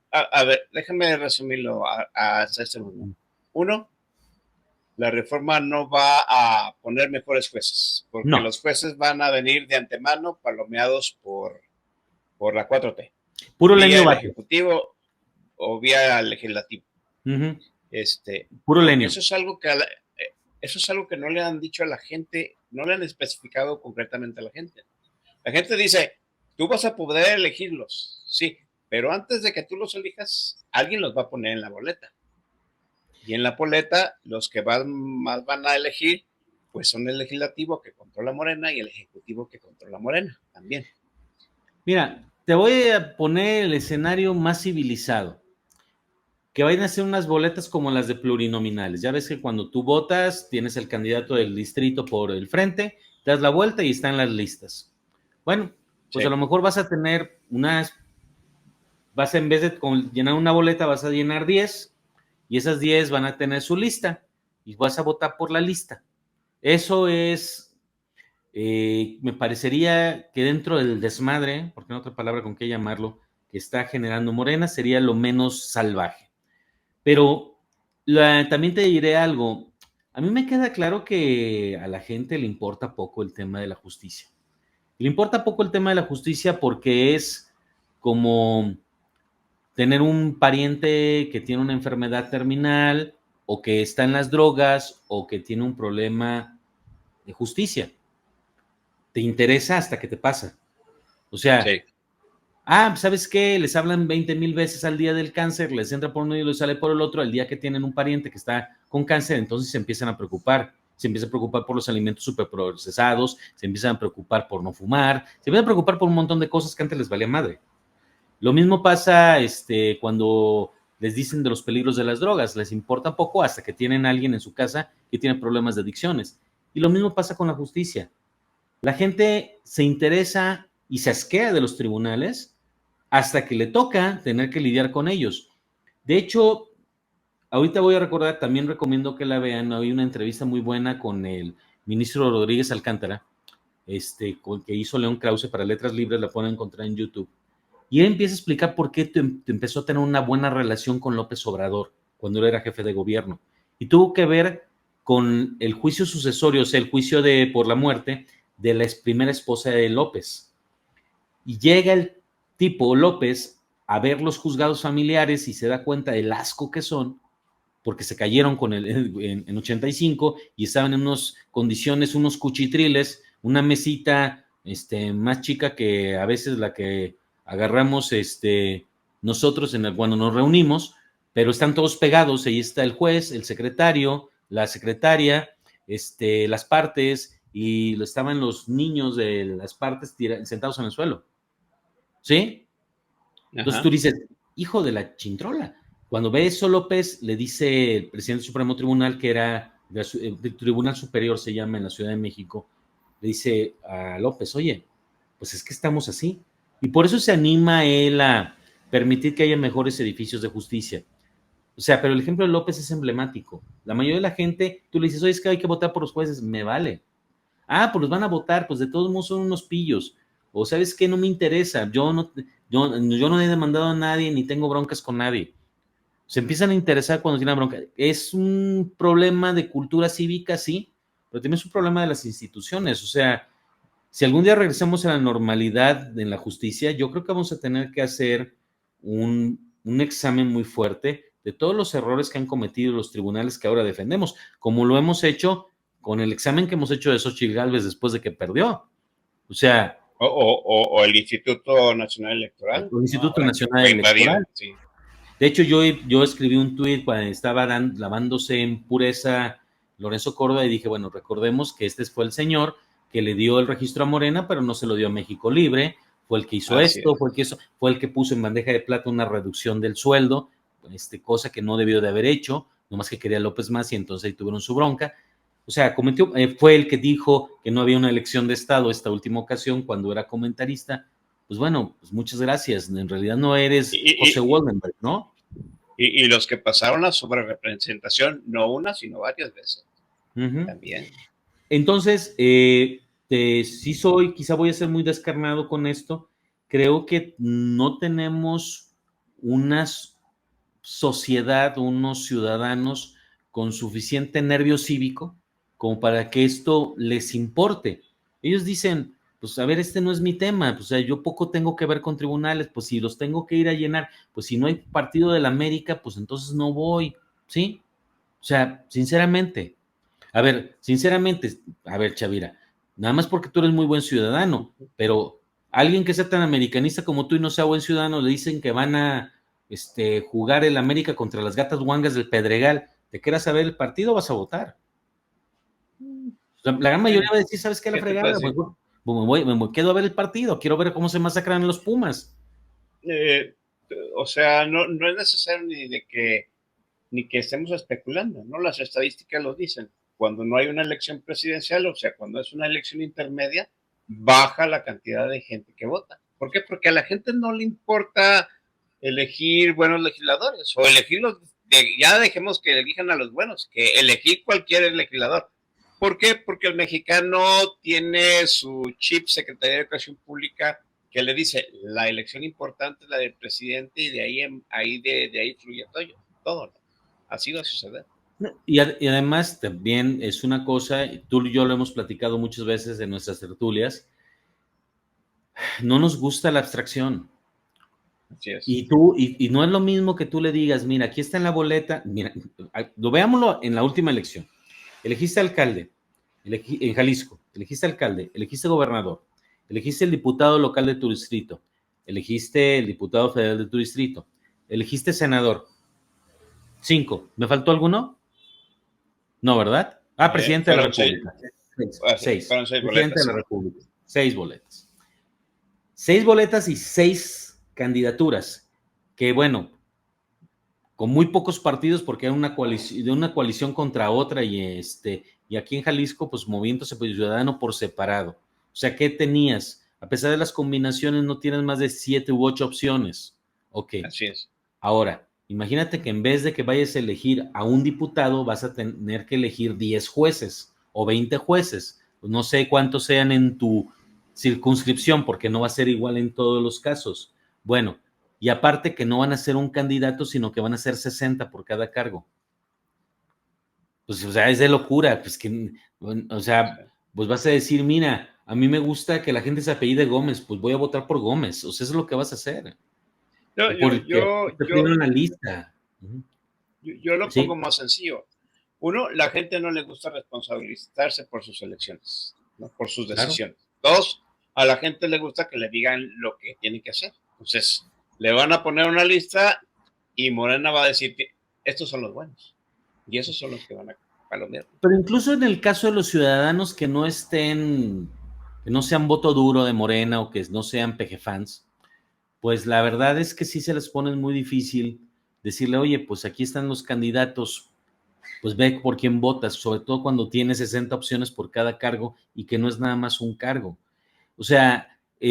a ver, déjame resumirlo hasta este momento. Uno, la reforma no va a poner mejores jueces, porque los jueces van a venir de antemano palomeados por la 4T. Puro vía leño el bate. Ejecutivo o vía legislativo. Puro leño. Eso es algo que no le han dicho a la gente, no le han especificado concretamente a la gente. La gente dice, tú vas a poder elegirlos, sí, pero antes de que tú los elijas, alguien los va a poner en la boleta. Y en la boleta, los que más van a elegir, pues son el legislativo que controla Morena y el ejecutivo que controla Morena también. Mira, te voy a poner el escenario más civilizado. Que vayan a hacer unas boletas como las de plurinominales. Ya ves que cuando tú votas, tienes el candidato del distrito por el frente, te das la vuelta y está en las listas. Bueno, pues sí. A lo mejor vas a tener en vez de llenar una boleta, vas a llenar 10 y esas 10 van a tener su lista y vas a votar por la lista. Eso es, me parecería que dentro del desmadre, porque no hay otra palabra con qué llamarlo, que está generando Morena, sería lo menos salvaje. Pero también te diré algo. A mí me queda claro que a la gente le importa poco el tema de la justicia. Le importa poco el tema de la justicia porque es como tener un pariente que tiene una enfermedad terminal o que está en las drogas o que tiene un problema de justicia. Te interesa hasta que te pasa. O sea, sí. ¿Sabes qué? Les hablan 20,000 veces al día del cáncer, les entra por uno y les sale por el otro. El día que tienen un pariente que está con cáncer, entonces se empiezan a preocupar. Se empiezan a preocupar por los alimentos superprocesados, se empiezan a preocupar por no fumar, se empiezan a preocupar por un montón de cosas que antes les valía madre. Lo mismo pasa cuando les dicen de los peligros de las drogas, les importa poco hasta que tienen a alguien en su casa que tiene problemas de adicciones. Y lo mismo pasa con la justicia. La gente se interesa y se asquea de los tribunales hasta que le toca tener que lidiar con ellos. De hecho, ahorita voy a recordar, también recomiendo que la vean, hay una entrevista muy buena con el ministro Rodríguez Alcántara, que hizo León Krause para Letras Libres, la pueden encontrar en YouTube. Y él empieza a explicar por qué empezó a tener una buena relación con López Obrador cuando él era jefe de gobierno. Y tuvo que ver con el juicio sucesorio, o sea, el juicio por la muerte de la primera esposa de López. Y llega el tipo López a ver los juzgados familiares y se da cuenta del asco que son porque se cayeron en 85 y estaban en unas condiciones, unos cuchitriles, una mesita más chica que a veces la que agarramos nosotros cuando nos reunimos, pero están todos pegados, ahí está el juez, el secretario, la secretaria, las partes, y estaban los niños de las partes sentados en el suelo. ¿Sí? Entonces Ajá. tú dices, hijo de la chintrola. Cuando ve eso López, le dice el presidente del Supremo Tribunal, que era del Tribunal Superior, se llama en la Ciudad de México, le dice a López, oye, pues es que estamos así. Y por eso se anima él a permitir que haya mejores edificios de justicia. O sea, pero el ejemplo de López es emblemático. La mayoría de la gente, tú le dices, oye, es que hay que votar por los jueces, me vale. Ah, pues los van a votar, pues de todos modos son unos pillos. O sabes qué, no me interesa, yo no he demandado a nadie ni tengo broncas con nadie. Se empiezan a interesar cuando tienen bronca. Es un problema de cultura cívica, sí, pero también es un problema de las instituciones. O sea, si algún día regresamos a la normalidad en la justicia, yo creo que vamos a tener que hacer un examen muy fuerte de todos los errores que han cometido los tribunales que ahora defendemos, como lo hemos hecho con el examen que hemos hecho de Xóchitl Gálvez después de que perdió. O sea, O el Instituto Nacional Electoral, el ¿no? Instituto Ahora que Nacional fue invadido, Electoral. sí. De hecho, yo escribí un tuit cuando estaba lavándose en pureza Lorenzo Córdoba y dije, bueno, recordemos que este fue el señor que le dio el registro a Morena, pero no se lo dio a México Libre, fue el que hizo Así esto, es. fue el que puso en bandeja de plata una reducción del sueldo, cosa que no debió de haber hecho, nomás que quería López más y entonces ahí tuvieron su bronca. O sea, fue el que dijo que no había una elección de Estado esta última ocasión cuando era comentarista. Pues bueno, pues muchas gracias. En realidad no eres José Y, Waldenberg, ¿no? y los que pasaron la sobrerepresentación, no una, sino varias veces. Uh-huh. También. Entonces, sí quizá voy a ser muy descarnado con esto. Creo que no tenemos una sociedad, unos ciudadanos con suficiente nervio cívico como para que esto les importe. Ellos dicen, pues a ver, este no es mi tema, pues, o sea, yo poco tengo que ver con tribunales, pues si los tengo que ir a llenar, pues si no hay partido de la América, pues entonces no voy, ¿sí? O sea, sinceramente, a ver, Chavira, nada más porque tú eres muy buen ciudadano, pero alguien que sea tan americanista como tú y no sea buen ciudadano, le dicen que van a jugar el América contra las Gatas Huangas del Pedregal. ¿Te quieras saber el partido? Vas a votar. La gran mayoría va a decir, ¿sabes qué? La ¿Qué te puedo fregada, decir? me quedo a ver el partido, quiero ver cómo se masacran los Pumas. Eh, o sea, no es necesario ni que estemos especulando, ¿no? Las estadísticas lo dicen. Cuando no hay una elección presidencial, o sea, cuando es una elección intermedia, baja la cantidad de gente que vota. ¿Por qué? Porque a la gente no le importa elegir buenos legisladores o elegirlos, ya dejemos que elijan a los buenos, que elegir cualquier legislador. ¿Por qué? Porque el mexicano tiene su chip Secretaría de Educación Pública que le dice la elección importante es la del presidente y de ahí fluye todo, ¿no? Así va a suceder. Y además también es una cosa, tú y yo lo hemos platicado muchas veces en nuestras tertulias, no nos gusta la abstracción. Así es. Y no es lo mismo que tú le digas, mira, aquí está en la boleta, mira, lo veámoslo en la última elección. Elegiste alcalde en Jalisco, elegiste alcalde, elegiste gobernador, elegiste el diputado local de tu distrito, elegiste el diputado federal de tu distrito, elegiste senador. 5. ¿Me faltó alguno? No, ¿verdad? Ah, presidente de la Fueron República. 6. fueron seis Presidente boletas, de la sí. República. 6 boletas. 6 boletas y 6 candidaturas. Que bueno, con muy pocos partidos porque era una coalición contra otra y aquí en Jalisco, pues Movimiento Ciudadano por separado. O sea, ¿qué tenías? A pesar de las combinaciones, no tienes más de 7 u 8 opciones. Ok. Así es. Ahora, imagínate que en vez de que vayas a elegir a un diputado, vas a tener que elegir 10 jueces o 20 jueces. Pues no sé cuántos sean en tu circunscripción, porque no va a ser igual en todos los casos. Bueno, y aparte que no van a ser un candidato, sino que van a ser 60 por cada cargo. Pues, o sea, es de locura. Pues que, o sea, pues vas a decir, mira, a mí me gusta que la gente se apellide Gómez, pues voy a votar por Gómez. O sea, eso es lo que vas a hacer. No, Porque te piden una lista. Yo lo Sí, pongo más sencillo. Uno, la gente no le gusta responsabilizarse por sus elecciones, ¿no? Por sus claro. decisiones. Dos, a la gente le gusta que le digan lo que tiene que hacer. Entonces, le van a poner una lista y Morena va a decir que estos son los buenos y esos son los que van a palomear. Pero incluso en el caso de los ciudadanos que no estén, que no sean voto duro de Morena o que no sean PG-fans, pues la verdad es que sí se les pone muy difícil decirle, oye, pues aquí están los candidatos, pues ve por quién votas, sobre todo cuando tienes 60 opciones por cada cargo y que no es nada más un cargo. O sea, yo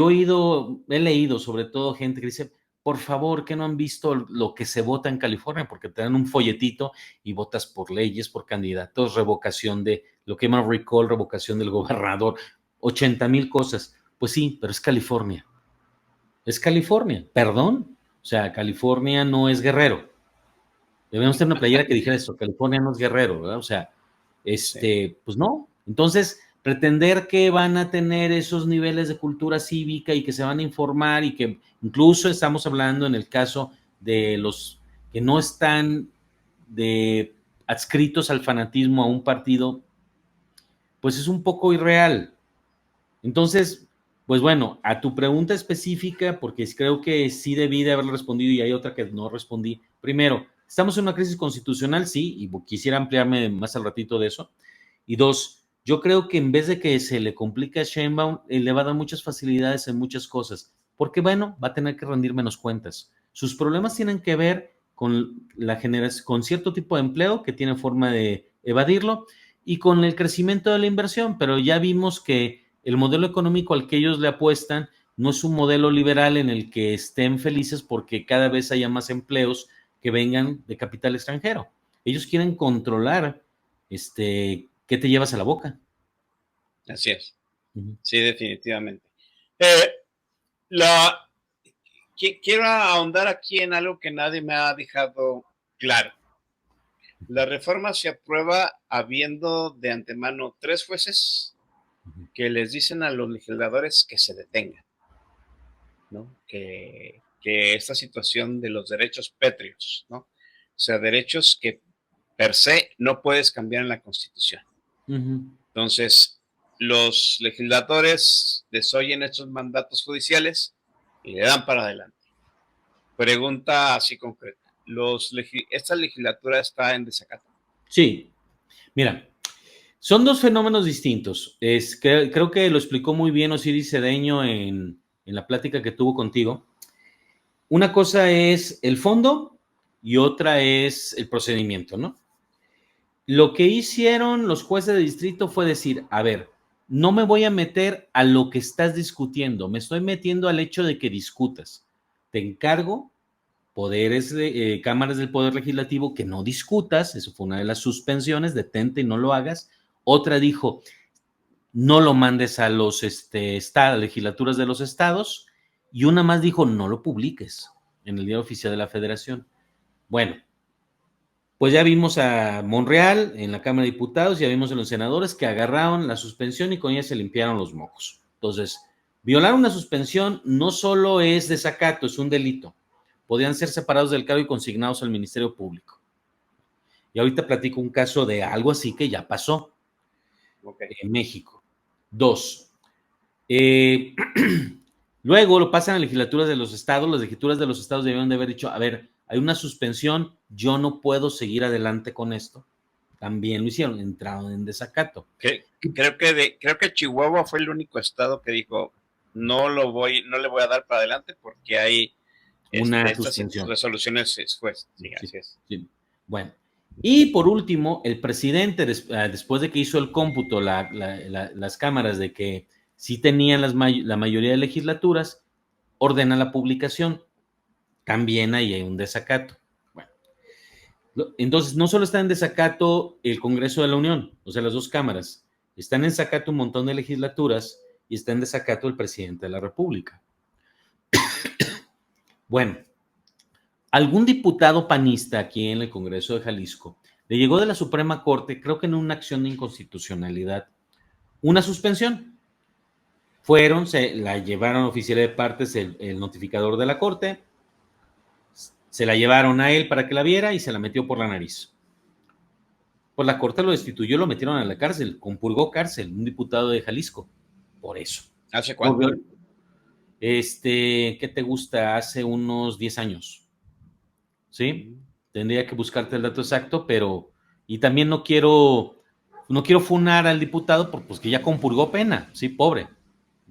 he leído sobre todo gente que dice, por favor, que no han visto lo que se vota en California, porque te dan un folletito y votas por leyes, por candidatos, revocación de lo que llaman recall, revocación del gobernador, 80,000 cosas. Pues sí, pero es California. Es California, perdón. O sea, California no es Guerrero. Debemos tener una playera que dijera eso, California no es Guerrero, ¿verdad? O sea, Sí. pues no. Entonces, pretender que van a tener esos niveles de cultura cívica y que se van a informar y que incluso estamos hablando en el caso de los que no están adscritos al fanatismo a un partido, pues es un poco irreal. Entonces, pues bueno, a tu pregunta específica, porque creo que sí debí de haber respondido y hay otra que no respondí. Primero, estamos en una crisis constitucional, sí, y quisiera ampliarme más al ratito de eso. Y dos, yo creo que en vez de que se le complique a Sheinbaum, le va a dar muchas facilidades en muchas cosas, porque bueno, va a tener que rendir menos cuentas. Sus problemas tienen que ver con la generación, con cierto tipo de empleo que tiene forma de evadirlo y con el crecimiento de la inversión, pero ya vimos que el modelo económico al que ellos le apuestan no es un modelo liberal en el que estén felices porque cada vez haya más empleos que vengan de capital extranjero. Ellos quieren controlar qué te llevas a la boca. Así es. Uh-huh. Sí, definitivamente. Eh, la, quiero ahondar aquí en algo que nadie me ha dejado claro. La reforma se aprueba habiendo de antemano 3 jueces que les dicen a los legisladores que se detengan, ¿no? Que esta situación de los derechos pétreos, ¿no? O sea, derechos que per se no puedes cambiar en la Constitución. Uh-huh. Entonces, los legisladores desoyen estos mandatos judiciales y le dan para adelante. Pregunta así concreta. ¿Esta legislatura está en desacato? Sí, mira, son dos fenómenos distintos. Creo que lo explicó muy bien Osiris Cedeño en la plática que tuvo contigo. Una cosa es el fondo y otra es el procedimiento, ¿no? Lo que hicieron los jueces de distrito fue decir, a ver, no me voy a meter a lo que estás discutiendo, me estoy metiendo al hecho de que discutas. Te encargo, cámaras del Poder Legislativo, que no discutas, eso fue una de las suspensiones, detente y no lo hagas. Otra dijo, no lo mandes a los legislaturas de los estados, y una más dijo, no lo publiques en el Diario Oficial de la Federación. Bueno, pues ya vimos a Monreal en la Cámara de Diputados, ya vimos a los senadores que agarraron la suspensión y con ella se limpiaron los mocos. Entonces, violar una suspensión no solo es desacato, es un delito. Podrían ser separados del cargo y consignados al Ministerio Público. Y ahorita platico un caso de algo así que ya pasó en México. Dos, luego lo pasan a legislaturas de los estados. Las legislaturas de los estados debieron de haber dicho, a ver, hay una suspensión, yo no puedo seguir adelante con esto. También lo hicieron, entraron en desacato. Creo que Chihuahua fue el único estado que dijo, no le voy a dar para adelante porque hay una estas suspensión. Resoluciones después. Sí, sí, así es. Sí. Bueno, y por último, el presidente, después de que hizo el cómputo, las cámaras de que sí tenían la mayoría de legislaturas, ordena la publicación. También ahí hay un desacato. Bueno, entonces no solo está en desacato el Congreso de la Unión, o sea, las dos cámaras, están en desacato un montón de legislaturas y está en desacato el presidente de la República. Bueno, algún diputado panista aquí en el Congreso de Jalisco le llegó de la Suprema Corte, creo que en una acción de inconstitucionalidad, una suspensión. Se la llevaron a oficial de partes el notificador de la Corte, Se la llevaron a él para que la viera y se la metió por la nariz. Pues la Corte lo destituyó, lo metieron a la cárcel, compurgó cárcel, un diputado de Jalisco, por eso. ¿Hace cuánto? ¿Qué te gusta? Hace unos 10 años, ¿sí? Tendría que buscarte el dato exacto, pero, y también no quiero funar al diputado porque pues, que ya compurgó pena, sí, pobre,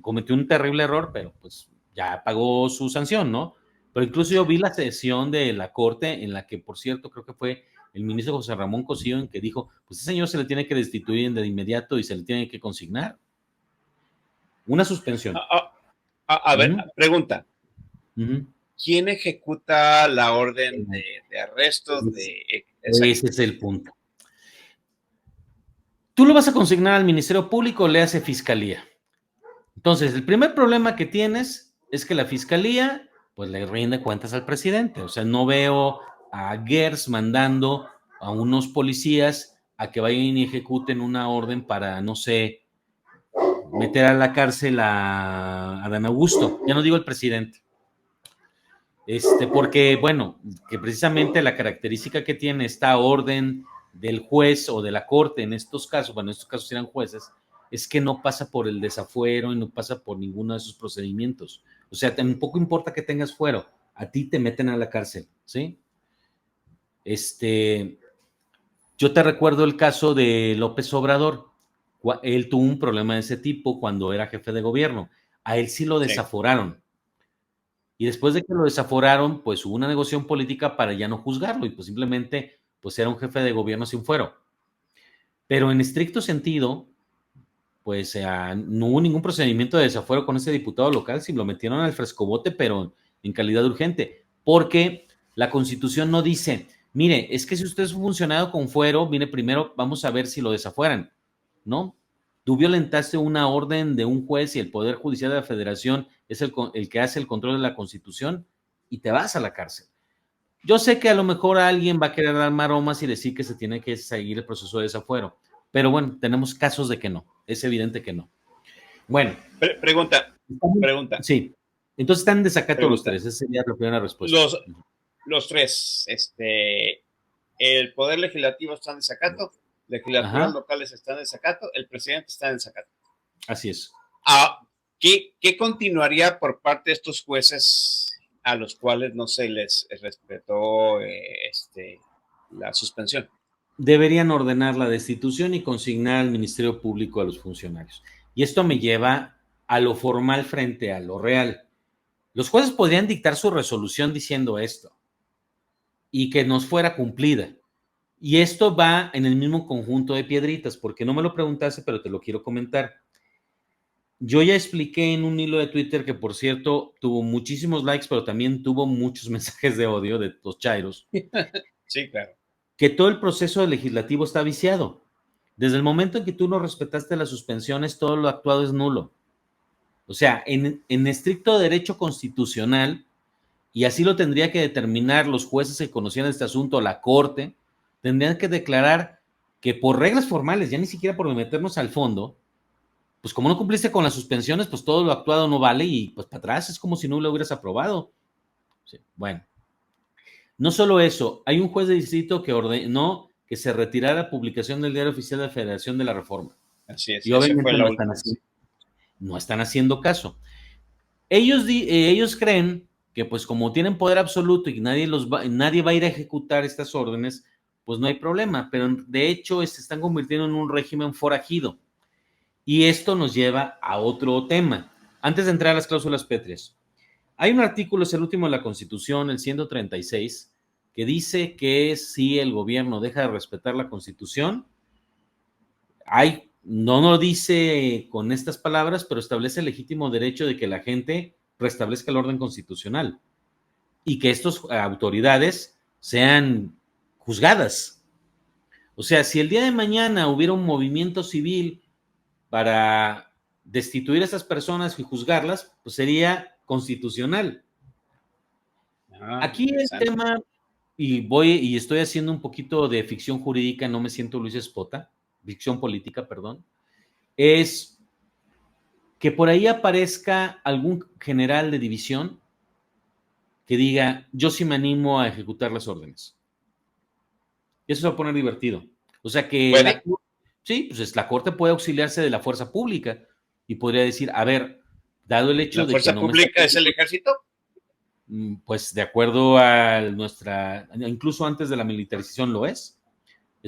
cometió un terrible error, pero pues ya pagó su sanción, ¿no? Pero incluso yo vi la sesión de la Corte en la que, por cierto, creo que fue el ministro José Ramón Cosío en que dijo, pues ese señor se le tiene que destituir de inmediato y se le tiene que consignar una suspensión. A ver, pregunta. Uh-huh. ¿Quién ejecuta la orden de arresto? Ese es el punto. Tú lo vas a consignar al Ministerio Público, le hace Fiscalía. Entonces, el primer problema que tienes es que la Fiscalía, pues le rinde cuentas al presidente. O sea, no veo a Gers mandando a unos policías a que vayan y ejecuten una orden para, no sé, meter a la cárcel a Dan Augusto. Ya no digo el presidente. Porque, bueno, que precisamente la característica que tiene esta orden del juez o de la corte en estos casos, bueno, en estos casos eran jueces, es que no pasa por el desafuero y no pasa por ninguno de esos procedimientos. O sea, tampoco importa que tengas fuero, a ti te meten a la cárcel, ¿sí? Yo te recuerdo el caso de López Obrador. Él tuvo un problema de ese tipo cuando era jefe de gobierno. A él sí lo desaforaron. Y después de que lo desaforaron, pues hubo una negociación política para ya no juzgarlo y pues simplemente pues era un jefe de gobierno sin fuero. Pero en estricto sentido, pues no hubo ningún procedimiento de desafuero con ese diputado local, si lo metieron al frescobote, pero en calidad urgente, porque la Constitución no dice, mire, es que si usted es un funcionario con fuero, mire, primero vamos a ver si lo desafueran, ¿no? Tú violentaste una orden de un juez y el Poder Judicial de la Federación es el que hace el control de la Constitución y te vas a la cárcel. Yo sé que a lo mejor alguien va a querer dar maromas y decir que se tiene que seguir el proceso de desafuero, pero bueno, tenemos casos de que no, es evidente que no. Bueno. Pregunta. Sí, entonces están en desacato los tres, esa sería la primera respuesta. Los tres, el Poder Legislativo está en desacato, legislaturas locales están en desacato, el presidente está en desacato. Así es. ¿Qué continuaría por parte de estos jueces a los cuales no se les respetó la suspensión? Deberían ordenar la destitución y consignar al Ministerio Público a los funcionarios. Y esto me lleva a lo formal frente a lo real. Los jueces podrían dictar su resolución diciendo esto y que nos fuera cumplida. Y esto va en el mismo conjunto de piedritas, porque no me lo preguntaste, pero te lo quiero comentar. Yo ya expliqué en un hilo de Twitter que, por cierto, tuvo muchísimos likes, pero también tuvo muchos mensajes de odio de los chairos. Sí, claro. Que todo el proceso legislativo está viciado. Desde el momento en que tú no respetaste las suspensiones, todo lo actuado es nulo. O sea, en estricto derecho constitucional, y así lo tendría que determinar los jueces que conocían este asunto, la Corte, tendrían que declarar que por reglas formales, ya ni siquiera por meternos al fondo, pues como no cumpliste con las suspensiones, pues todo lo actuado no vale y pues para atrás es como si no lo hubieras aprobado. Sí, bueno. No solo eso, hay un juez de distrito que ordenó que se retirara la publicación del Diario Oficial de la Federación de la Reforma. Así es. Y obviamente no están haciendo caso. Ellos creen que pues como tienen poder absoluto y nadie va a ir a ejecutar estas órdenes, pues no hay problema, pero de hecho se están convirtiendo en un régimen forajido. Y esto nos lleva a otro tema. Antes de entrar a las cláusulas pétreas, hay un artículo, es el último de la Constitución, el 136, que dice que si el gobierno deja de respetar la Constitución, no lo dice con estas palabras, pero establece el legítimo derecho de que la gente restablezca el orden constitucional y que estas autoridades sean juzgadas. O sea, si el día de mañana hubiera un movimiento civil para destituir a esas personas y juzgarlas, pues sería constitucional. Aquí el tema, y estoy haciendo un poquito de ficción jurídica, no me siento Luis Espota, ficción política, perdón, es que por ahí aparezca algún general de división que diga, yo sí me animo a ejecutar las órdenes. Eso se va a poner divertido. O sea que sí, pues la Corte puede auxiliarse de la fuerza pública y podría decir, a ver, dado el hecho ¿La de que fuerza no me pública está... es el ejército? Pues de acuerdo a nuestra, incluso antes de la militarización lo es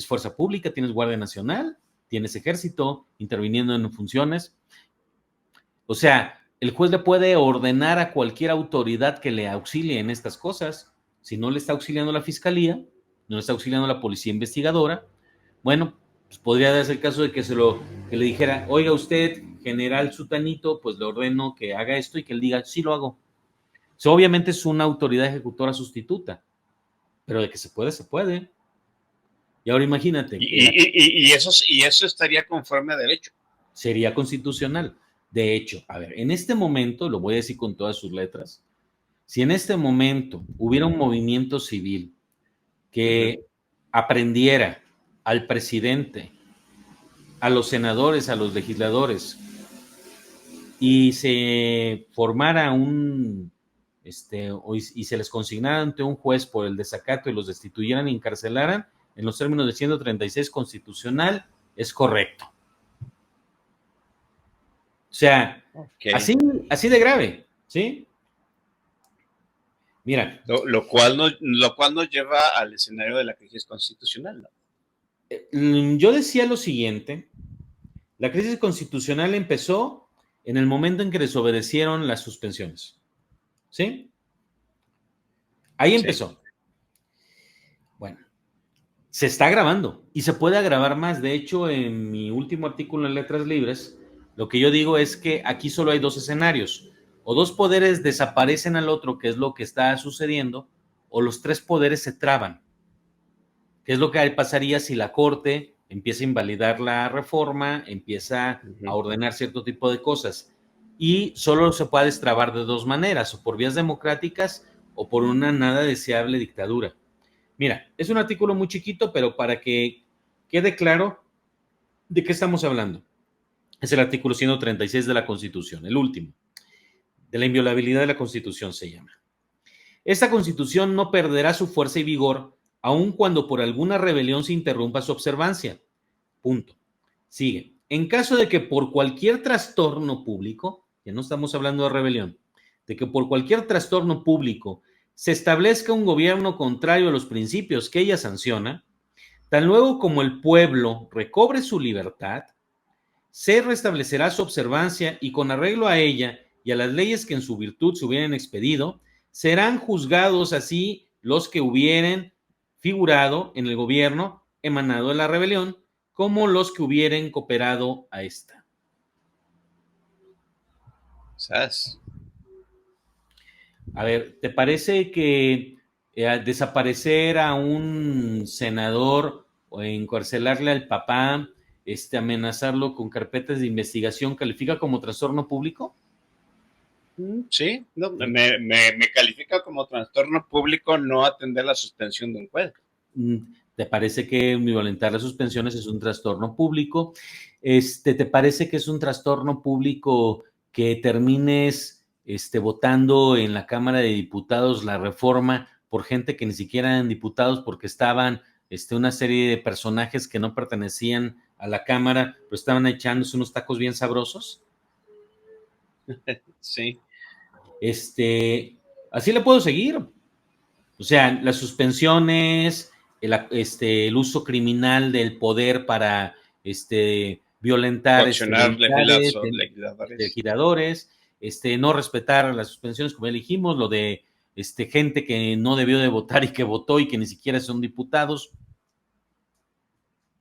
fuerza pública, tienes Guardia Nacional, tienes ejército interviniendo en funciones. O sea, el juez le puede ordenar a cualquier autoridad que le auxilie en estas cosas. Si no le está auxiliando la fiscalía, no le está auxiliando la policía investigadora, bueno, pues podría darse el caso de que que le dijera, oiga usted, general Sutanito, pues le ordeno que haga esto y que él diga, sí lo hago. O sea, obviamente es una autoridad ejecutora sustituta, pero de que se puede, se puede. Y ahora imagínate. Y eso estaría conforme a derecho. Sería constitucional. De hecho, a ver, en este momento, lo voy a decir con todas sus letras, si en este momento hubiera un movimiento civil que aprendiera al presidente, a los senadores, a los legisladores, y se formara y se les consignara ante un juez por el desacato y los destituyeran y encarcelaran, en los términos de 136 constitucional, es correcto. O sea, así de grave, ¿sí? Mira. Lo cual nos lleva al escenario de la crisis constitucional, ¿no? Yo decía lo siguiente, la crisis constitucional empezó en el momento en que desobedecieron las suspensiones, ¿sí? Ahí empezó. Sí. Bueno, se está agravando y se puede agravar más. De hecho, en mi último artículo en Letras Libres, lo que yo digo es que aquí solo hay dos escenarios. O dos poderes desaparecen al otro, que es lo que está sucediendo, o los tres poderes se traban. ¿Qué es lo que pasaría si la Corte empieza a invalidar la reforma, empieza a ordenar cierto tipo de cosas? Y solo se puede destrabar de dos maneras, o por vías democráticas o por una nada deseable dictadura. Mira, es un artículo muy chiquito, pero para que quede claro de qué estamos hablando. Es el artículo 136 de la Constitución, el último. De la inviolabilidad de la Constitución se llama. Esta Constitución no perderá su fuerza y vigor aun cuando por alguna rebelión se interrumpa su observancia. Punto. Sigue. En caso de que por cualquier trastorno público, ya no estamos hablando de rebelión, de que por cualquier trastorno público se establezca un gobierno contrario a los principios que ella sanciona, tan luego como el pueblo recobre su libertad, se restablecerá su observancia y con arreglo a ella y a las leyes que en su virtud se hubieran expedido, serán juzgados así los que hubieren figurado en el gobierno emanado de la rebelión, como los que hubieran cooperado a esta. ¿Sabes? A ver, ¿te parece que desaparecer a un senador o encarcelarle al papá, amenazarlo con carpetas de investigación, califica como trastorno público? Sí, no, me califica como trastorno público no atender la suspensión de un juez. ¿Te parece que violentar las suspensiones es un trastorno público? ¿Te parece que es un trastorno público que termines votando en la Cámara de Diputados la reforma por gente que ni siquiera eran diputados porque estaban una serie de personajes que no pertenecían a la Cámara, pero estaban echándose unos tacos bien sabrosos? Sí. Así le puedo seguir. O sea, las suspensiones, el uso criminal del poder para violentar legisladores, no respetar las suspensiones como elegimos, lo de gente que no debió de votar y que votó y que ni siquiera son diputados.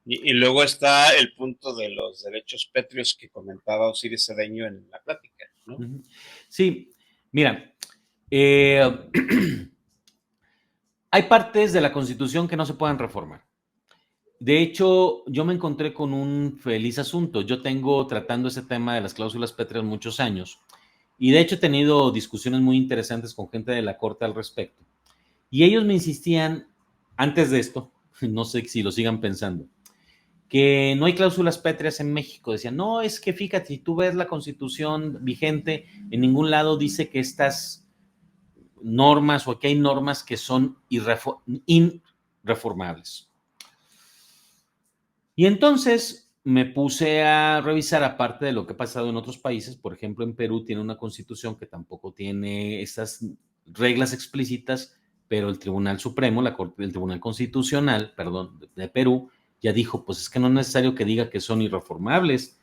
Y luego está el punto de los derechos pétreos que comentaba Osiris Cedeño en la plática, ¿no? Sí, mira, hay partes de la Constitución que no se pueden reformar. De hecho, yo me encontré con un feliz asunto. Yo tengo tratando ese tema de las cláusulas pétreas muchos años y de hecho he tenido discusiones muy interesantes con gente de la Corte al respecto. Y ellos me insistían, antes de esto, no sé si lo sigan pensando, que no hay cláusulas pétreas en México. Decían, no, es que fíjate, si tú ves la Constitución vigente, en ningún lado dice que estas normas o aquí hay normas que son irreformables. Y entonces me puse a revisar, aparte de lo que ha pasado en otros países. Por ejemplo, en Perú tiene una constitución que tampoco tiene esas reglas explícitas, pero el Tribunal Supremo, el Tribunal Constitucional, perdón, de Perú, ya dijo, pues es que no es necesario que diga que son irreformables.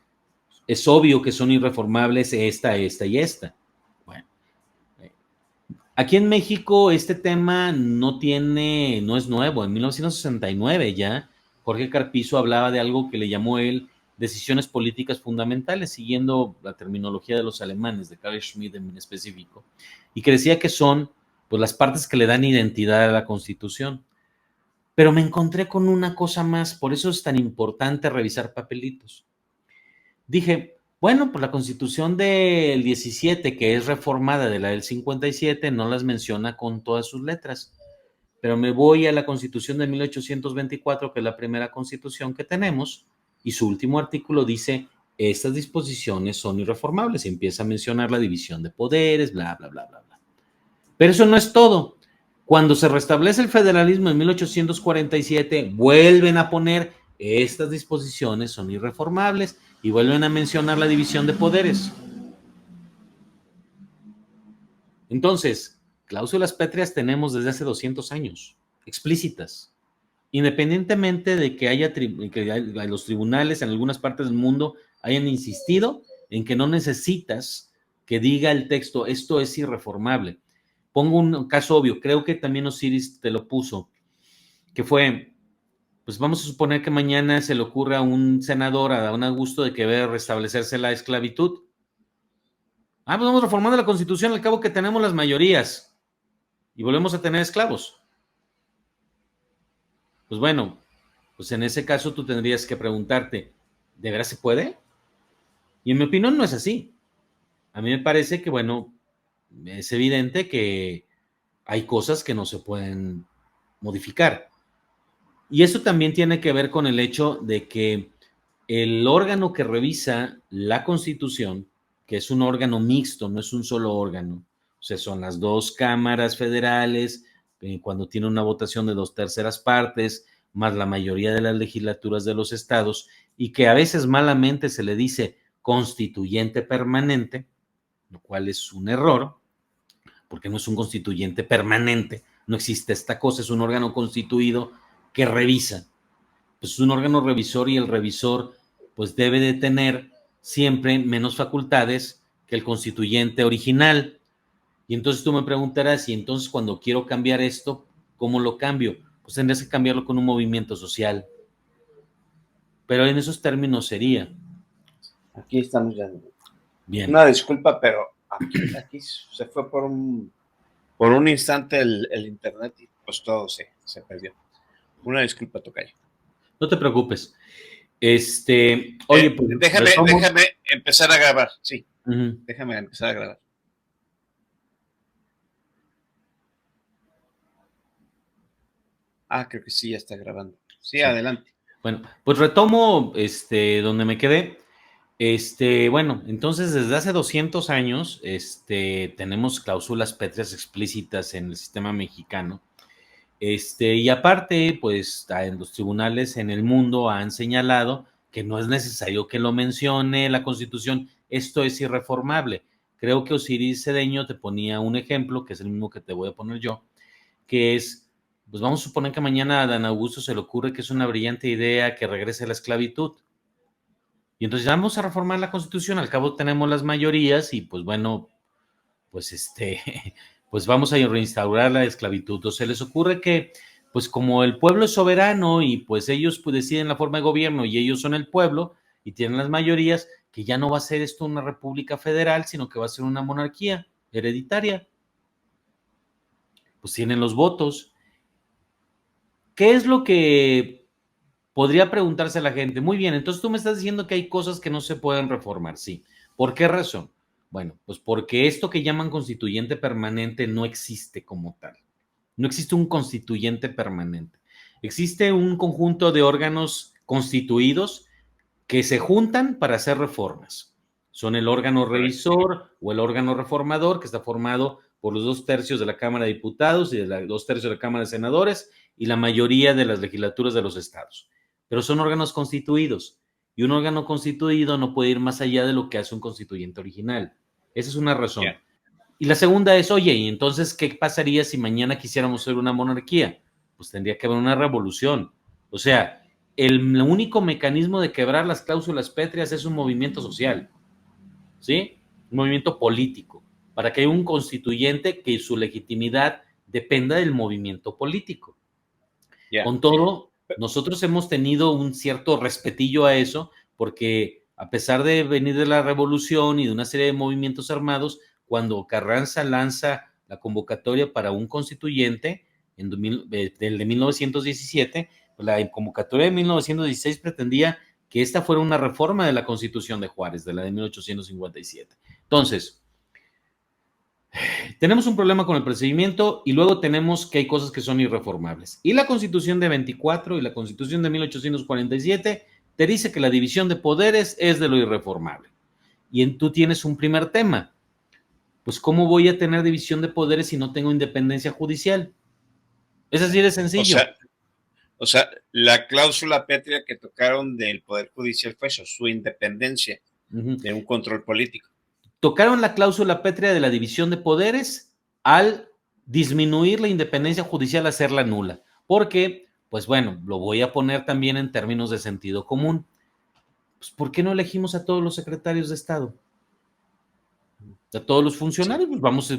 Es obvio que son irreformables esta y esta. Bueno, aquí en México este tema no es nuevo. En 1969 ya Jorge Carpizo hablaba de algo que le llamó él decisiones políticas fundamentales, siguiendo la terminología de los alemanes, de Carl Schmitt en específico, y que decía que son pues las partes que le dan identidad a la Constitución. Pero me encontré con una cosa más, por eso es tan importante revisar papelitos. Dije, bueno, pues la Constitución del 17, que es reformada de la del 57, no las menciona con todas sus letras. Pero me voy a la Constitución de 1824, que es la primera Constitución que tenemos, y su último artículo dice, estas disposiciones son irreformables, y empieza a mencionar la división de poderes, bla, bla, bla, bla, bla. Pero eso no es todo. Cuando se restablece el federalismo en 1847, vuelven a poner, estas disposiciones son irreformables, y vuelven a mencionar la división de poderes. Entonces, cláusulas pétreas tenemos desde hace 200 años, explícitas, independientemente de que los tribunales en algunas partes del mundo hayan insistido en que no necesitas que diga el texto, esto es irreformable. Pongo un caso obvio, creo que también Osiris te lo puso, que fue, pues vamos a suponer que mañana se le ocurra a un senador, a Adán Augusto, de que debe restablecerse la esclavitud. Pues vamos reformando la Constitución al cabo que tenemos las mayorías y volvemos a tener esclavos. Pues bueno, pues en ese caso tú tendrías que preguntarte, ¿de veras se puede? Y en mi opinión no es así. A mí me parece que, bueno, es evidente que hay cosas que no se pueden modificar. Y eso también tiene que ver con el hecho de que el órgano que revisa la Constitución, que es un órgano mixto, no es un solo órgano, o sea, son las dos cámaras federales, cuando tiene una votación de 2/3 partes, más la mayoría de las legislaturas de los estados, y que a veces malamente se le dice constituyente permanente, lo cual es un error, porque no es un constituyente permanente, no existe esta cosa, es un órgano constituido que revisa. Pues es un órgano revisor y el revisor pues debe de tener siempre menos facultades que el constituyente original. Y entonces tú me preguntarás, y entonces cuando quiero cambiar esto, ¿cómo lo cambio? Pues tendrías que cambiarlo con un movimiento social. Pero en esos términos sería. Aquí estamos ya. Bien. Una disculpa, pero aquí se fue por un instante el internet y pues todo se perdió. Una disculpa, tocayo. No te preocupes. Oye, pues, déjame empezar a grabar, sí. Uh-huh. Déjame empezar a grabar. Creo que sí, ya está grabando. Sí, adelante. Bueno, pues retomo donde me quedé. Bueno, entonces desde hace 200 años tenemos cláusulas pétreas explícitas en el sistema mexicano. Y aparte, pues en los tribunales en el mundo han señalado que no es necesario que lo mencione la Constitución, esto es irreformable. Creo que Osiris Cedeño te ponía un ejemplo, que es el mismo que te voy a poner yo, que es, pues vamos a suponer que mañana a Dan Augusto se le ocurre que es una brillante idea que regrese la esclavitud. Y entonces vamos a reformar la Constitución, al cabo tenemos las mayorías y pues bueno, pues pues vamos a reinstaurar la esclavitud. O se les ocurre que, pues como el pueblo es soberano y pues ellos pues, deciden la forma de gobierno y ellos son el pueblo y tienen las mayorías, que ya no va a ser esto una república federal, sino que va a ser una monarquía hereditaria. Pues tienen los votos. ¿Qué es lo que podría preguntarse a la gente? Muy bien, entonces tú me estás diciendo que hay cosas que no se pueden reformar, sí. ¿Por qué razón? Bueno, pues porque esto que llaman constituyente permanente no existe como tal. No existe un constituyente permanente. Existe un conjunto de órganos constituidos que se juntan para hacer reformas. Son el órgano revisor o el órgano reformador, que está formado por los 2/3 de la Cámara de Diputados y de los 2/3 de la Cámara de Senadores y la mayoría de las legislaturas de los estados. Pero son órganos constituidos, y un órgano constituido no puede ir más allá de lo que hace un constituyente original. Esa es una razón. Yeah. Y la segunda es, oye, ¿y entonces qué pasaría si mañana quisiéramos ser una monarquía? Pues tendría que haber una revolución. O sea, el único mecanismo de quebrar las cláusulas pétreas es un movimiento social, ¿sí? Un movimiento político, para que haya un constituyente que su legitimidad dependa del movimiento político. Yeah. Con todo, nosotros hemos tenido un cierto respetillo a eso, porque a pesar de venir de la revolución y de una serie de movimientos armados, cuando Carranza lanza la convocatoria para un constituyente del de 1917, la convocatoria de 1916 pretendía que esta fuera una reforma de la Constitución de Juárez, de la de 1857. Entonces, tenemos un problema con el procedimiento y luego tenemos que hay cosas que son irreformables. Y la Constitución de 24 y la Constitución de 1847 te dice que la división de poderes es de lo irreformable. Y tú tienes un primer tema. Pues, ¿cómo voy a tener división de poderes si no tengo independencia judicial? Es así de sencillo. O sea, la cláusula pétrea que tocaron del Poder Judicial fue eso, su independencia de un control político. Tocaron la cláusula pétrea de la división de poderes al disminuir la independencia judicial, hacerla nula. Porque, pues bueno, lo voy a poner también en términos de sentido común. Pues, ¿por qué no elegimos a todos los secretarios de Estado? A todos los funcionarios, pues vamos,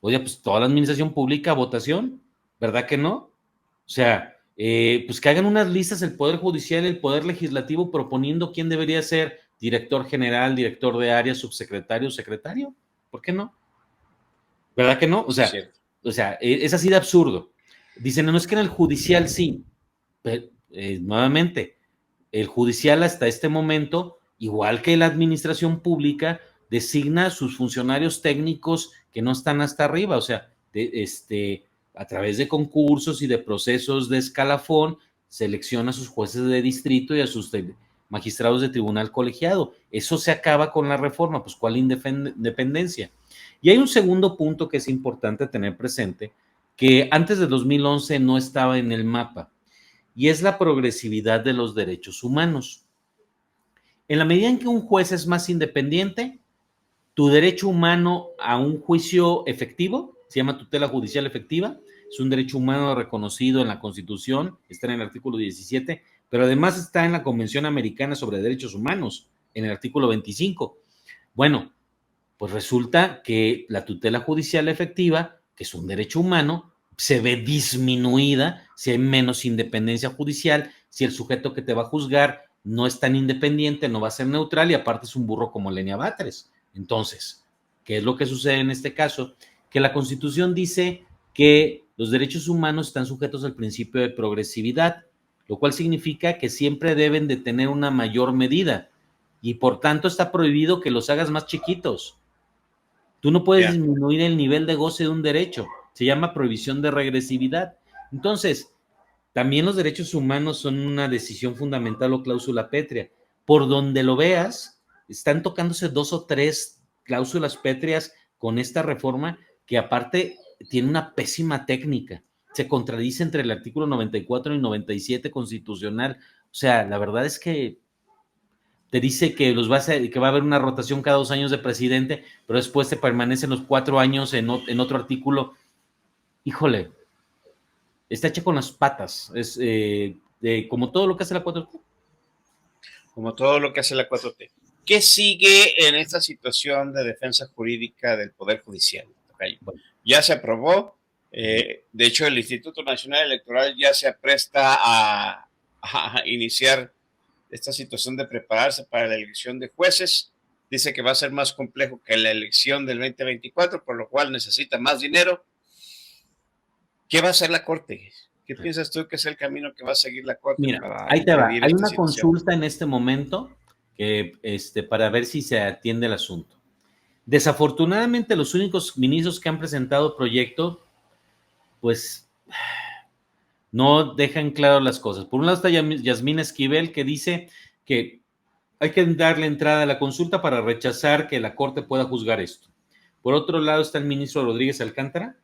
oye, pues toda la administración pública, votación, ¿verdad que no? O sea, pues que hagan unas listas el Poder Judicial y el Poder Legislativo proponiendo quién debería ser director general, director de área, subsecretario, secretario. ¿Por qué no? ¿Verdad que no? O sea, es así de absurdo. Dicen, no es que en el judicial sí. Pero, nuevamente, el judicial hasta este momento, igual que la administración pública, designa a sus funcionarios técnicos que no están hasta arriba, o sea, a través de concursos y de procesos de escalafón, selecciona a sus jueces de distrito y a sus magistrados de tribunal colegiado. Eso se acaba con la reforma, pues ¿cuál independencia? Y hay un segundo punto que es importante tener presente, que antes de 2011 no estaba en el mapa, y es la progresividad de los derechos humanos. En la medida en que un juez es más independiente, tu derecho humano a un juicio efectivo, se llama tutela judicial efectiva, es un derecho humano reconocido en la Constitución, está en el artículo 17, pero además está en la Convención Americana sobre Derechos Humanos, en el artículo 25. Bueno, pues resulta que la tutela judicial efectiva, que es un derecho humano, se ve disminuida si hay menos independencia judicial, si el sujeto que te va a juzgar no es tan independiente, no va a ser neutral y aparte es un burro como Lenia Batres. Entonces, ¿qué es lo que sucede en este caso? Que la Constitución dice que los derechos humanos están sujetos al principio de progresividad, lo cual significa que siempre deben de tener una mayor medida y por tanto está prohibido que los hagas más chiquitos. Tú no puedes disminuir el nivel de goce de un derecho, se llama prohibición de regresividad. Entonces, también los derechos humanos son una decisión fundamental o cláusula pétrea. Por donde lo veas, están tocándose 2 o 3 cláusulas pétreas con esta reforma que aparte tiene una pésima técnica. Se contradice entre el artículo 94 y 97 constitucional. O sea, la verdad es que te dice que que va a haber una rotación cada 2 años de presidente, pero después se permanecen los 4 años en otro artículo. Híjole, está hecha con las patas. Es como todo lo que hace la 4T. Como todo lo que hace la 4T. ¿Qué sigue en esta situación de defensa jurídica del Poder Judicial? Bueno. Ya se aprobó. De hecho, el Instituto Nacional Electoral ya se apresta a iniciar esta situación de prepararse para la elección de jueces. Dice que va a ser más complejo que la elección del 2024, por lo cual necesita más dinero. ¿Qué va a hacer la Corte? ¿Qué piensas tú que es el camino que va a seguir la Corte? Mira, ahí te va. Hay una consulta en este momento que, para ver si se atiende el asunto. Desafortunadamente, los únicos ministros que han presentado proyecto, pues, no dejan claro las cosas. Por un lado está Yasmín Esquivel, que dice que hay que darle entrada a la consulta para rechazar que la Corte pueda juzgar esto. Por otro lado está el ministro Rodríguez Alcántara,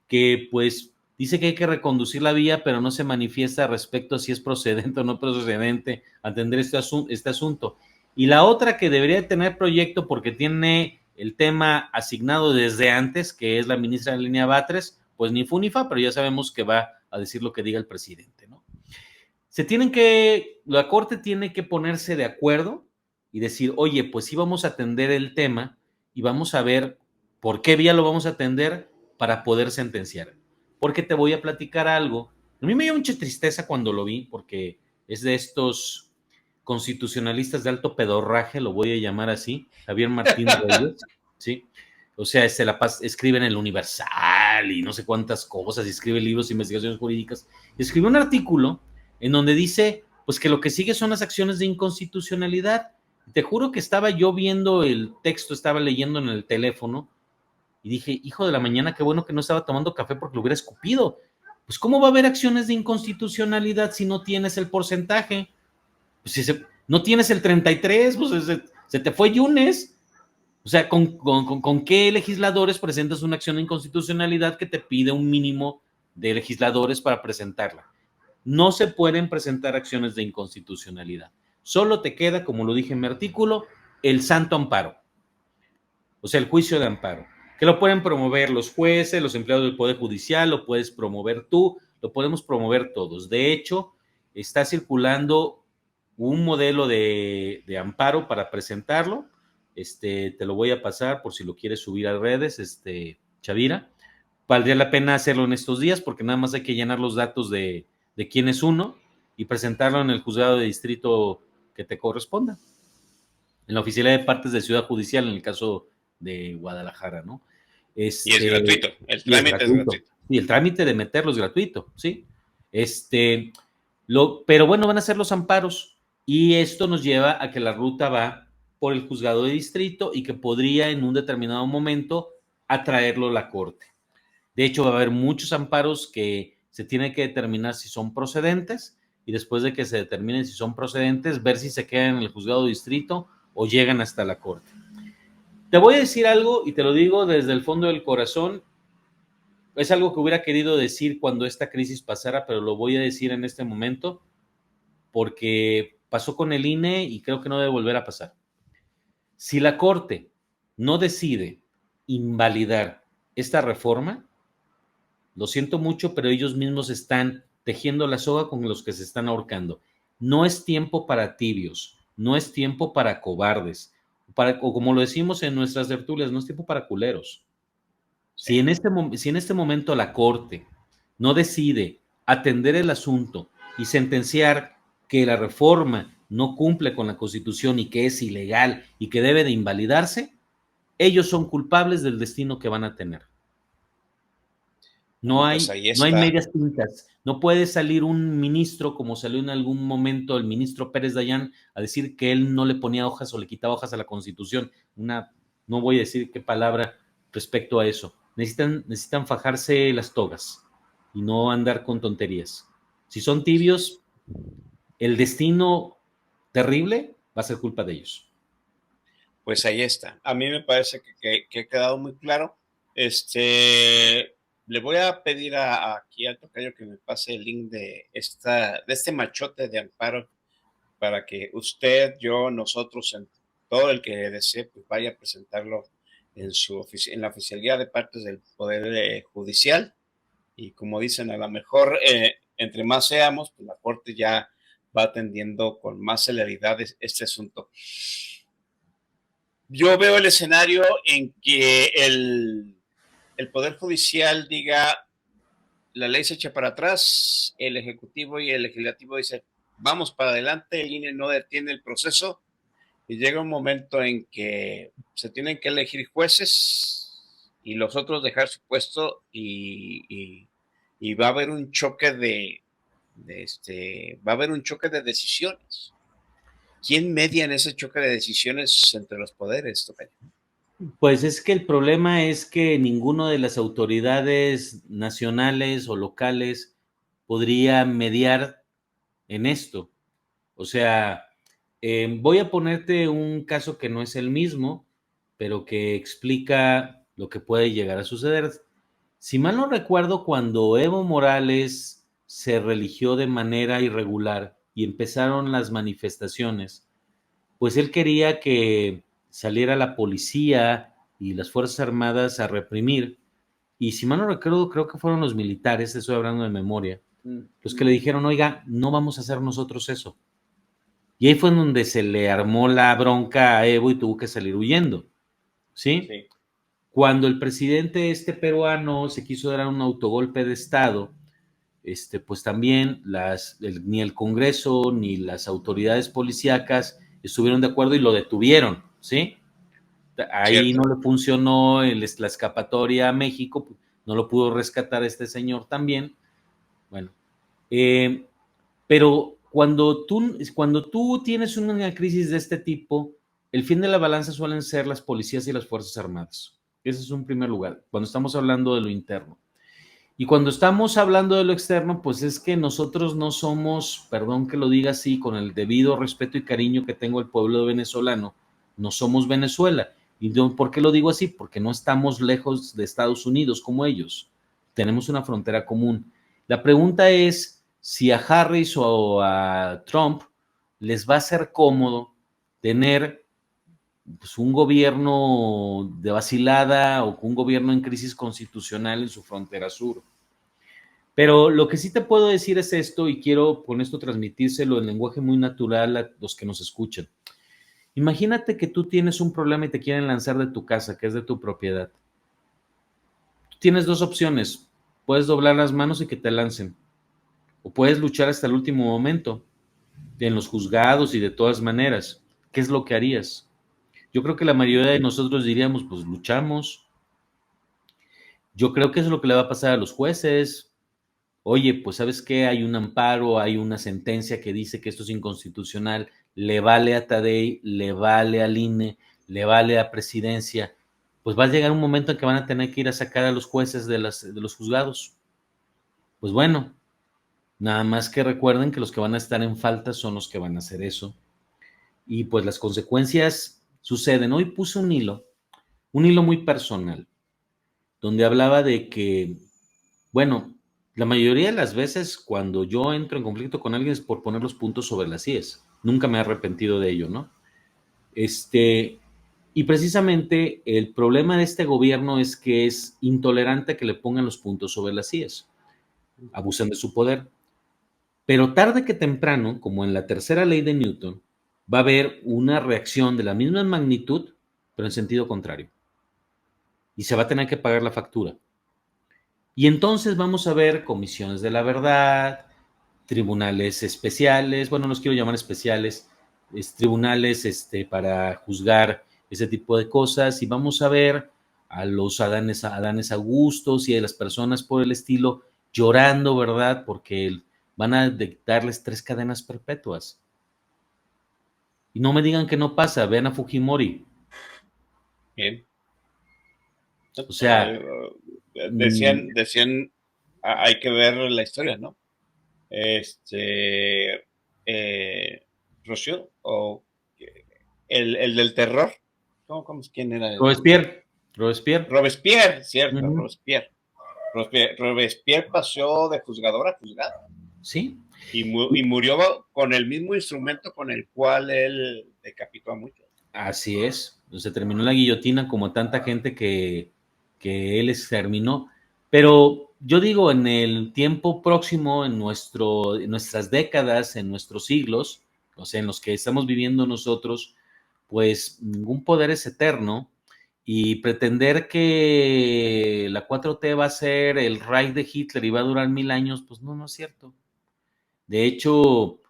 que pues dice que hay que reconducir la vía, pero no se manifiesta respecto a si es procedente o no procedente atender este asunto. Y la otra que debería tener proyecto porque tiene el tema asignado desde antes, que es la ministra Lenia Batres, pues ni fu ni fa, pero ya sabemos que va a decir lo que diga el presidente, ¿no? La Corte tiene que ponerse de acuerdo y decir, oye, pues sí vamos a atender el tema y vamos a ver por qué vía lo vamos a atender para poder sentenciar. Porque te voy a platicar algo. A mí me dio mucha tristeza cuando lo vi, porque es de estos constitucionalistas de alto pedorraje, lo voy a llamar así, Javier Martín Reyes, ¿sí? O sea, escribe en el Universal y no sé cuántas cosas, y escribe libros de investigaciones jurídicas. Y escribe un artículo en donde dice, pues que lo que sigue son las acciones de inconstitucionalidad. Te juro que estaba yo viendo el texto, estaba leyendo en el teléfono, y dije, hijo de la mañana, qué bueno que no estaba tomando café porque lo hubiera escupido. Pues, ¿cómo va a haber acciones de inconstitucionalidad si no tienes el porcentaje? Pues si no tienes el 33, pues se te fue Yunes. O sea, ¿con qué legisladores presentas una acción de inconstitucionalidad que te pide un mínimo de legisladores para presentarla? No se pueden presentar acciones de inconstitucionalidad. Solo te queda, como lo dije en mi artículo, el santo amparo. O sea, el juicio de amparo, que lo pueden promover los jueces, los empleados del Poder Judicial, lo puedes promover tú, lo podemos promover todos. De hecho, está circulando un modelo de amparo para presentarlo. Te lo voy a pasar por si lo quieres subir a redes, Chavira. Valdría la pena hacerlo en estos días porque nada más hay que llenar los datos de quién es uno y presentarlo en el juzgado de distrito que te corresponda. En la oficialía de partes de Ciudad Judicial, en el caso de Guadalajara, ¿no? Y es gratuito, el trámite es gratuito. Sí, el trámite de meterlo es gratuito, ¿sí? Pero bueno, van a ser los amparos y esto nos lleva a que la ruta va por el juzgado de distrito y que podría en un determinado momento atraerlo a la Corte. De hecho, va a haber muchos amparos que se tiene que determinar si son procedentes y después de que se determinen si son procedentes, ver si se quedan en el juzgado de distrito o llegan hasta la Corte. Te voy a decir algo y te lo digo desde el fondo del corazón. Es algo que hubiera querido decir cuando esta crisis pasara, pero lo voy a decir en este momento porque pasó con el INE y creo que no debe volver a pasar. Si la Corte no decide invalidar esta reforma, lo siento mucho, pero ellos mismos están tejiendo la soga con los que se están ahorcando. No es tiempo para tibios, no es tiempo para cobardes, o como lo decimos en nuestras tertulias, no es tiempo para culeros. Sí. Si en este momento la Corte no decide atender el asunto y sentenciar que la reforma no cumple con la Constitución y que es ilegal y que debe de invalidarse, ellos son culpables del destino que van a tener. No hay medias tintas. No puede salir un ministro, como salió en algún momento el ministro Pérez Dayán, a decir que él no le ponía hojas o le quitaba hojas a la Constitución. No voy a decir qué palabra respecto a eso. Necesitan fajarse las togas y no andar con tonterías. Si son tibios, el destino terrible va a ser culpa de ellos. Pues ahí está. A mí me parece que ha quedado muy claro. Le voy a pedir aquí al tocayo que me pase el link de este machote de amparo para que usted, yo, nosotros, todo el que desee, pues vaya a presentarlo en la oficialía de partes del Poder Judicial. Y como dicen, a lo mejor entre más seamos, pues la Corte ya va atendiendo con más celeridad este asunto. Yo veo el escenario en que el Poder Judicial diga, la ley se echa para atrás, el Ejecutivo y el Legislativo dicen, vamos para adelante, el INE no detiene el proceso, y llega un momento en que se tienen que elegir jueces y los otros dejar su puesto y va a haber un choque va a haber un choque de decisiones. ¿Quién media en ese choque de decisiones entre los poderes, tocayo? Pues es que el problema es que ninguna de las autoridades nacionales o locales podría mediar en esto. O sea, Voy a ponerte un caso que no es el mismo, pero que explica lo que puede llegar a suceder. Si mal no recuerdo, cuando Evo Morales se religió de manera irregular y empezaron las manifestaciones, pues él quería que saliera la policía y las Fuerzas Armadas a reprimir. Y si mal no recuerdo, creo que fueron los militares, estoy hablando de memoria, los que le dijeron, oiga, no vamos a hacer nosotros eso. Y ahí fue en donde se le armó la bronca a Evo y tuvo que salir huyendo, ¿sí? Sí. Cuando el presidente peruano se quiso dar un autogolpe de Estado, pues también ni el Congreso ni las autoridades policíacas estuvieron de acuerdo y lo detuvieron, ¿sí? Ahí Cierto. no le funcionó la escapatoria a México, no lo pudo rescatar este señor también. Bueno, pero cuando tú tienes una crisis de este tipo, el fin de la balanza suelen ser las policías y las Fuerzas Armadas. Ese es un primer lugar, cuando estamos hablando de lo interno. Y cuando estamos hablando de lo externo, pues es que nosotros no somos, perdón que lo diga así, con el debido respeto y cariño que tengo al pueblo venezolano, no somos Venezuela. ¿Y por qué lo digo así? Porque no estamos lejos de Estados Unidos como ellos. Tenemos una frontera común. La pregunta es si a Harris o a Trump les va a ser cómodo tener pues, un gobierno de vacilada o un gobierno en crisis constitucional en su frontera sur. Pero lo que sí te puedo decir es esto, y quiero con esto transmitírselo en lenguaje muy natural a los que nos escuchan. Imagínate que tú tienes un problema y te quieren lanzar de tu casa, que es de tu propiedad. Tú tienes dos opciones. Puedes doblar las manos y que te lancen. O puedes luchar hasta el último momento, en los juzgados y de todas maneras. ¿Qué es lo que harías? Yo creo que la mayoría de nosotros diríamos, pues luchamos. Yo creo que eso es lo que le va a pasar a los jueces. Oye, pues ¿sabes qué? Hay un amparo, hay una sentencia que dice que esto es inconstitucional, le vale a Tadei, le vale al INE, le vale a Presidencia, pues va a llegar un momento en que van a tener que ir a sacar a los jueces de los juzgados. Pues bueno, nada más que recuerden que los que van a estar en falta son los que van a hacer eso. Y pues las consecuencias suceden. Hoy puse un hilo muy personal, donde hablaba de que, bueno, la mayoría de las veces cuando yo entro en conflicto con alguien es por poner los puntos sobre las IES. Nunca me he arrepentido de ello, ¿no? Y precisamente el problema de este gobierno es que es intolerante a que le pongan los puntos sobre las IES. Abusan de su poder. Pero tarde que temprano, como en la tercera ley de Newton, va a haber una reacción de la misma magnitud, pero en sentido contrario. Y se va a tener que pagar la factura. Y entonces vamos a ver comisiones de la verdad, tribunales especiales, bueno, no los quiero llamar especiales, tribunales para juzgar ese tipo de cosas, y vamos a ver a los Adanes Augustos y a las personas por el estilo llorando, ¿verdad? Porque van a darles 3 cadenas perpetuas. Y no me digan que no pasa, vean a Fujimori. Bien. O sea, Decían, hay que ver la historia, ¿no? Rousseau, o el del terror. ¿Quién era? Robespierre. Robespierre, cierto, Uh-huh. Robespierre pasó de juzgador a juzgado. Sí. Y murió con el mismo instrumento con el cual él decapitó a muchos. Así es. Se terminó la guillotina como tanta gente que él exterminó. Pero yo digo, en el tiempo próximo, en nuestras décadas, en nuestros siglos, o sea, en los que estamos viviendo nosotros, pues ningún poder es eterno, y pretender que la 4T va a ser el Reich de Hitler y va a durar 1000 años, pues no es cierto. De hecho,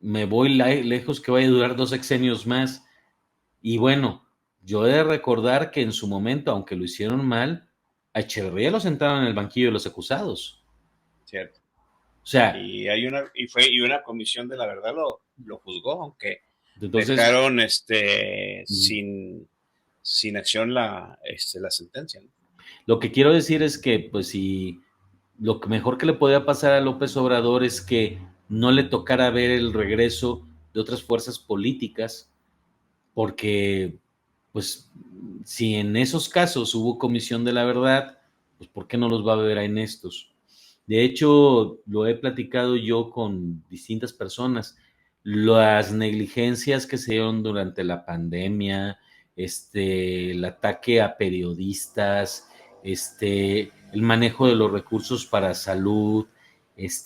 me voy lejos que vaya a durar 2 sexenios más. Y bueno, yo he de recordar que en su momento, aunque lo hicieron mal, a Echeverría lo sentaron en el banquillo de los acusados. Cierto. O sea, y una comisión de la verdad lo juzgó, aunque entonces, dejaron sin acción la sentencia, ¿no? lo que quiero decir es que, pues, si lo mejor que le podía pasar a López Obrador es que no le tocara ver el regreso de otras fuerzas políticas, porque, pues, si en esos casos hubo comisión de la verdad, pues, ¿por qué no los va a haber en estos? De hecho, lo he platicado yo con distintas personas. Las negligencias que se dieron durante la pandemia, el ataque a periodistas, el manejo de los recursos para salud,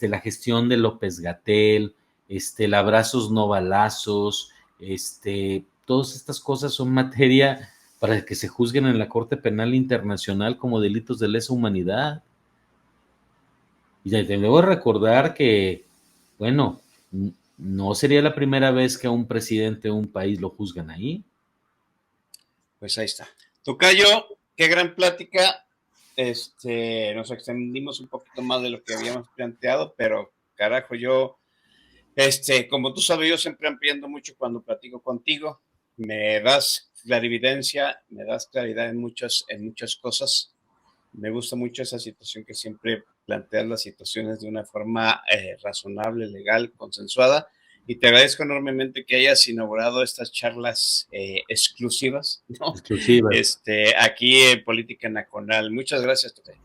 la gestión de López-Gatell, el abrazos no balazos, todas estas cosas son materia para que se juzguen en la Corte Penal Internacional como delitos de lesa humanidad. Y debo recordar que, bueno, no sería la primera vez que a un presidente de un país lo juzgan ahí. Pues ahí está. Tocayo, qué gran plática. Nos extendimos un poquito más de lo que habíamos planteado, pero carajo, yo, como tú sabes, yo siempre aprendo mucho cuando platico contigo. Me das clarividencia, me das claridad en muchas cosas. Me gusta mucho esa situación que siempre planteas las situaciones de una forma razonable, legal, consensuada. Y te agradezco enormemente que hayas inaugurado estas charlas exclusivas, ¿no? Exclusivas. Aquí en Política Nacional. Muchas gracias, Tocayo.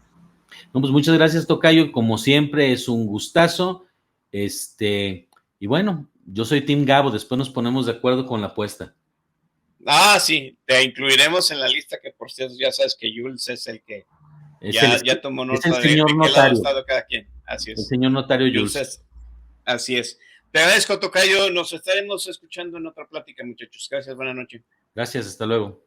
No, pues muchas gracias, Tocayo. Como siempre, es un gustazo. Y bueno, yo soy Team Gabo. Después nos ponemos de acuerdo con la apuesta. Ah, sí, te incluiremos en la lista, que por cierto ya sabes que Jules es el que ya tomó nota de qué lado ha estado cada quien. Así es. El señor notario Jules. Así es. Te agradezco, Tocayo. Nos estaremos escuchando en otra plática, muchachos. Gracias, buenas noches. Gracias, hasta luego.